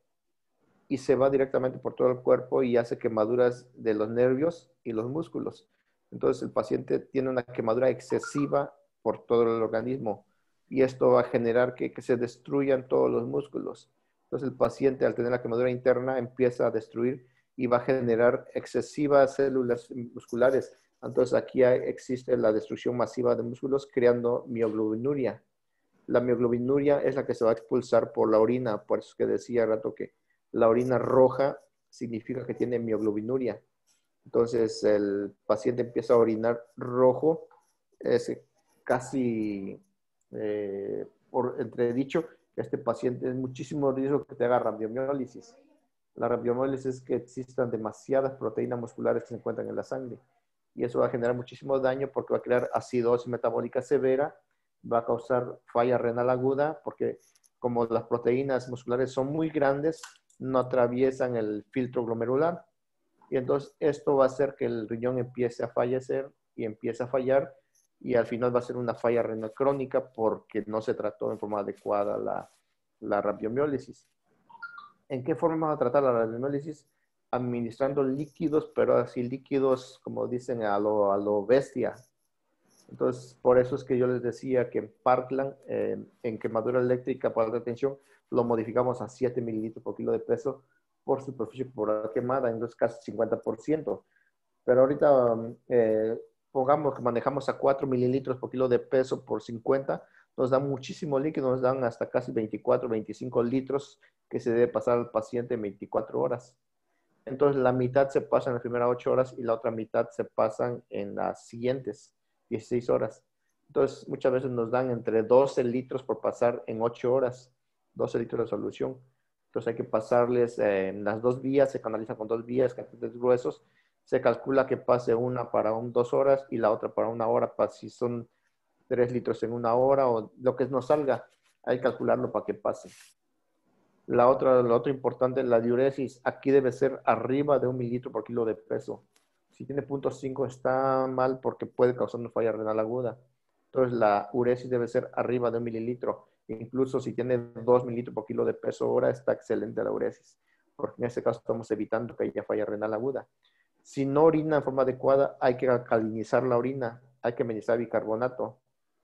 y se va directamente por todo el cuerpo y hace quemaduras de los nervios y los músculos. Entonces, el paciente tiene una quemadura excesiva por todo el organismo y esto va a generar que se destruyan todos los músculos. Entonces, el paciente al tener la quemadura interna empieza a destruir y va a generar excesivas células musculares. Entonces, aquí existe la destrucción masiva de músculos creando mioglobinuria. La mioglobinuria es la que se va a expulsar por la orina, por eso es que decía rato que la orina roja significa que tiene mioglobinuria. Entonces el paciente empieza a orinar rojo, es casi por entredicho, este paciente es muchísimo riesgo que te haga rabdomiólisis. La rabdomiólisis es que existan demasiadas proteínas musculares que se encuentran en la sangre y eso va a generar muchísimo daño porque va a crear acidosis metabólica severa, va a causar falla renal aguda porque como las proteínas musculares son muy grandes, no atraviesan el filtro glomerular y entonces esto va a hacer que el riñón empiece a fallecer y empiece a fallar y al final va a ser una falla renal crónica porque no se trató en forma adecuada la rabdomiólisis. ¿En qué forma vamos a tratar la rabdomiólisis? Administrando líquidos, pero así líquidos, como dicen, a lo bestia. Entonces, por eso es que yo les decía que en Parkland, en quemadura eléctrica por alta tensión, lo modificamos a 7 mililitros por kilo de peso por superficie corporal quemada, entonces casi 50%. Pero ahorita, pongamos que manejamos a 4 mililitros por kilo de peso por 50, nos dan muchísimo líquido, nos dan hasta casi 24, 25 litros que se debe pasar al paciente en 24 horas. Entonces, la mitad se pasa en las primeras 8 horas y la otra mitad se pasan en las siguientes 16 horas. Entonces, muchas veces nos dan entre 12 litros por pasar en 8 horas, 12 litros de solución. Entonces, hay que pasarles en las 2 vías, se canaliza con 2 vías, catéteres gruesos. Se calcula que pase una para 2 horas y la otra para 1 hora, para si son 3 litros en 1 hora o lo que nos salga, hay que calcularlo para que pase. Lo otro importante, la diuresis, aquí debe ser arriba de 1 mililitro por kilo de peso. Si tiene 0.5 está mal porque puede causar una falla renal aguda. Entonces la uresis debe ser arriba de 1 mililitro. Incluso si tiene 2 mililitros por kilo de peso hora, está excelente la uresis. Porque en ese caso estamos evitando que haya falla renal aguda. Si no orina en forma adecuada, hay que alcalinizar la orina. Hay que administrar bicarbonato.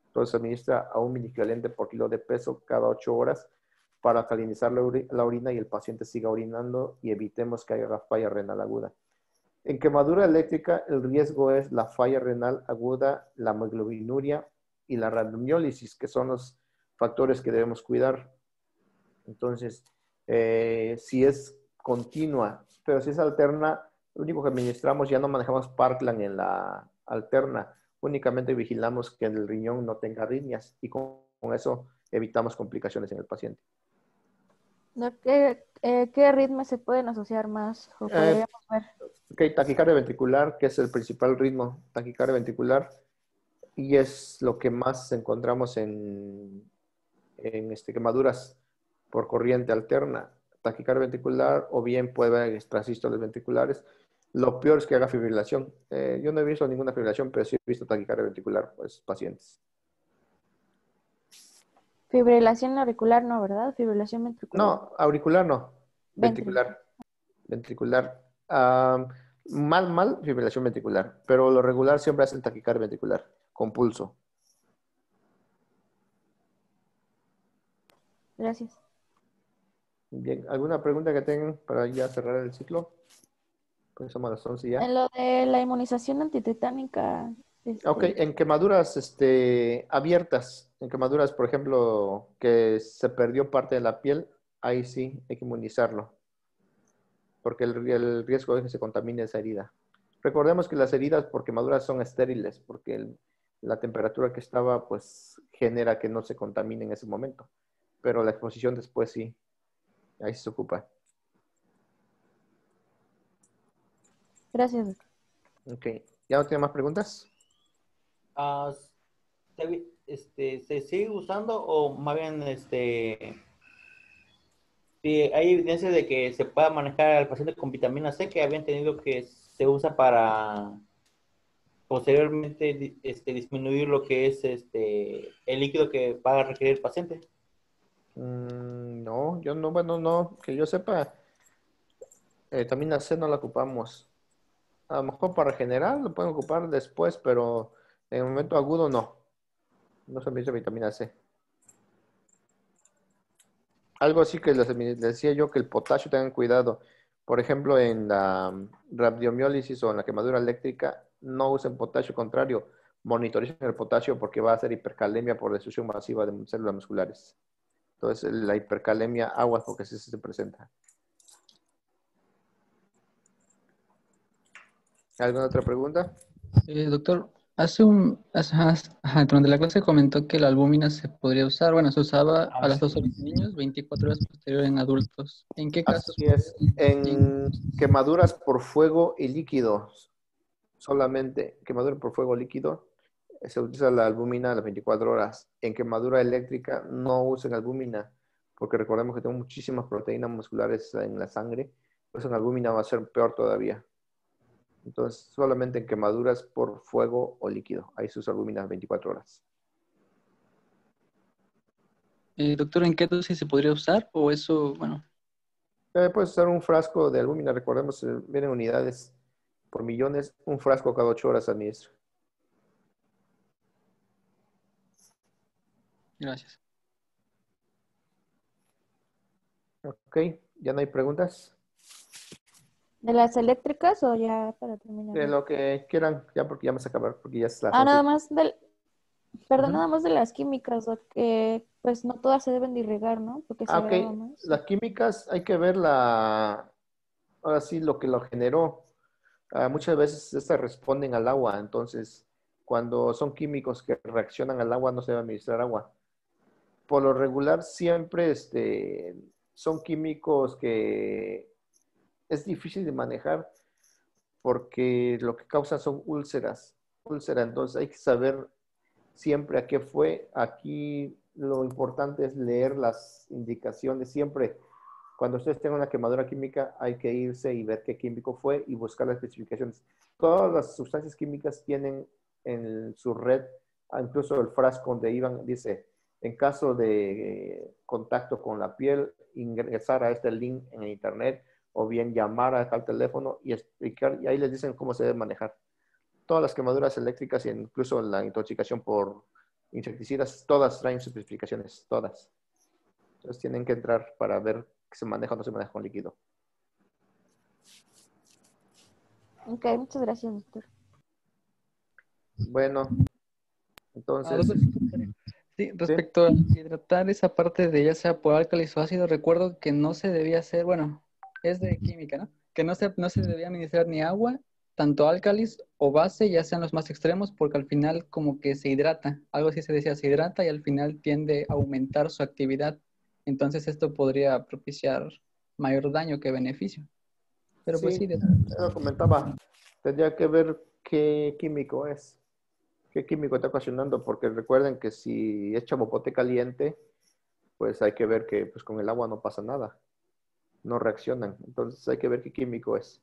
Entonces se administra a 1 miliequivalente por kilo de peso cada 8 horas para alcalinizar la orina y el paciente siga orinando y evitemos que haya falla renal aguda. En quemadura eléctrica, el riesgo es la falla renal aguda, la hemoglobinuria y la radiomiólisis, que son los factores que debemos cuidar. Entonces, si es continua, pero si es alterna, lo único que administramos, ya no manejamos Parkland en la alterna, únicamente vigilamos que el riñón no tenga arritmias y con eso evitamos complicaciones en el paciente. ¿Qué ritmos se pueden asociar más o podríamos ver? Ok, taquicardia ventricular, que es el principal ritmo, taquicardia ventricular, y es lo que más encontramos en quemaduras por corriente alterna. Taquicardia ventricular o bien puede haber transístoles ventriculares. Lo peor es que haga fibrilación. Yo no he visto ninguna fibrilación, pero sí he visto taquicardia ventricular, pues, pacientes. Fibrilación auricular no, ¿verdad? Fibrilación ventricular. No, auricular no. Ventricular. Ventricular. Mal fibrilación ventricular, pero lo regular siempre hacen taquicardia ventricular con pulso. Gracias. Bien, ¿alguna pregunta que tengan para ya cerrar el ciclo? Pues somos las 11 ya. En lo de la inmunización antitetánica. Ok, en quemaduras abiertas, en quemaduras, por ejemplo, que se perdió parte de la piel, ahí sí hay que inmunizarlo, porque el riesgo es que se contamine esa herida. Recordemos que las heridas por quemaduras son estériles, porque la temperatura que estaba, pues, genera que no se contamine en ese momento, pero la exposición después sí, ahí se ocupa. Gracias. Ok, ¿ya no tiene más preguntas? ¿Se sigue usando o más bien si hay evidencia de que se pueda manejar al paciente con vitamina C, que habían tenido que se usa para posteriormente disminuir lo que es el líquido que va a requerir el paciente? No, yo no, bueno, no, que yo sepa, vitamina C no la ocupamos. A lo mejor para general lo pueden ocupar después, pero en el momento agudo no. No se administra vitamina C. Algo así que les decía yo, que el potasio tengan cuidado. Por ejemplo, en la radiomiólisis o en la quemadura eléctrica, no usen potasio, contrario, monitoricen el potasio porque va a hacer hipercalemia por destrucción masiva de células musculares. Entonces, la hipercalemia, aguas porque sí se presenta. ¿Alguna otra pregunta? Doctor, durante la clase comentó que la albúmina se podría usar, bueno, se usaba a las 2 horas en niños, 24 horas posterior en adultos. ¿En qué casos? Así es, en quemaduras por fuego y líquido, solamente quemadura por fuego líquido, se utiliza la albúmina a las 24 horas. En quemadura eléctrica no usen albúmina, porque recordemos que tenemos muchísimas proteínas musculares en la sangre, pues en albúmina va a ser peor todavía. Entonces, solamente en quemaduras por fuego o líquido. Ahí se usa albúmina 24 horas. Doctor, ¿en qué dosis se podría usar? O eso, bueno. Puedes usar un frasco de albúmina. Recordemos, vienen unidades por millones. Un frasco cada 8 horas administra. Gracias. Ok, ¿ya no hay preguntas? ¿De las eléctricas o ya para terminar? De lo que quieran, ya porque ya me se acabar, porque ya es las Nada 11. más perdón, Ujú. nada más de las químicas, que pues no todas se deben de irrigar, ¿no? Porque se Ok. agrava más. Las químicas hay que ver ahora sí, lo que lo generó. Muchas veces estas responden al agua, entonces cuando son químicos que reaccionan al agua no se debe administrar agua. Por lo regular siempre son químicos que es difícil de manejar porque lo que causan son úlceras, entonces hay que saber siempre a qué fue. Aquí lo importante es leer las indicaciones siempre. Cuando ustedes tengan una quemadura química, hay que irse y ver qué químico fue y buscar las especificaciones. Todas las sustancias químicas tienen en su red, incluso el frasco donde iban, dice, en caso de contacto con la piel, ingresar a este link en internet o bien llamar a tal teléfono y explicar, y ahí les dicen cómo se debe manejar. Todas las quemaduras eléctricas e incluso la intoxicación por insecticidas, todas traen sus especificaciones, todas. Entonces tienen que entrar para ver que se maneja o no se maneja con líquido. Ok, muchas gracias, doctor. Bueno, entonces, Doctor, sí, respecto a hidratar esa parte de ya sea por álcalis o ácido, recuerdo que no se debía hacer, bueno, es de química, ¿no? Que no se debía administrar ni agua, tanto álcalis o base, ya sean los más extremos, porque al final como que se hidrata, algo así se decía, se hidrata y al final tiende a aumentar su actividad. Entonces esto podría propiciar mayor daño que beneficio. Pero pues sí, sí, lo comentaba, tendría que ver qué químico es, qué químico está ocasionando, porque recuerden que si es chamopote caliente, pues hay que ver que pues, con el agua no pasa nada, no reaccionan. Entonces hay que ver qué químico es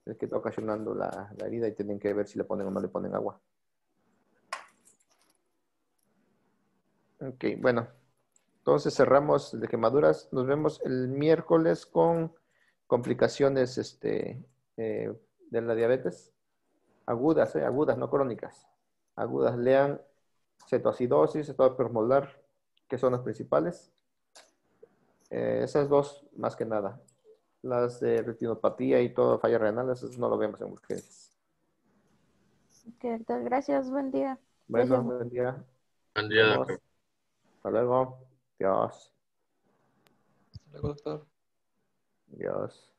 el que está ocasionando la herida y tienen que ver si le ponen o no le ponen agua. Ok, bueno, entonces cerramos de quemaduras. Nos vemos el miércoles con complicaciones de la diabetes. Agudas, no crónicas. Agudas, lean cetoacidosis, estado hipermolar, que son las principales. Esas dos, más que nada. Las de retinopatía y todo, falla renal, esas no lo vemos en urgencias. Ok, doctor, gracias, buen día. Bueno, Gracias. buen día. Buen Nos día, vemos. doctor. Hasta luego. Adiós. Hasta luego, doctor. Adiós.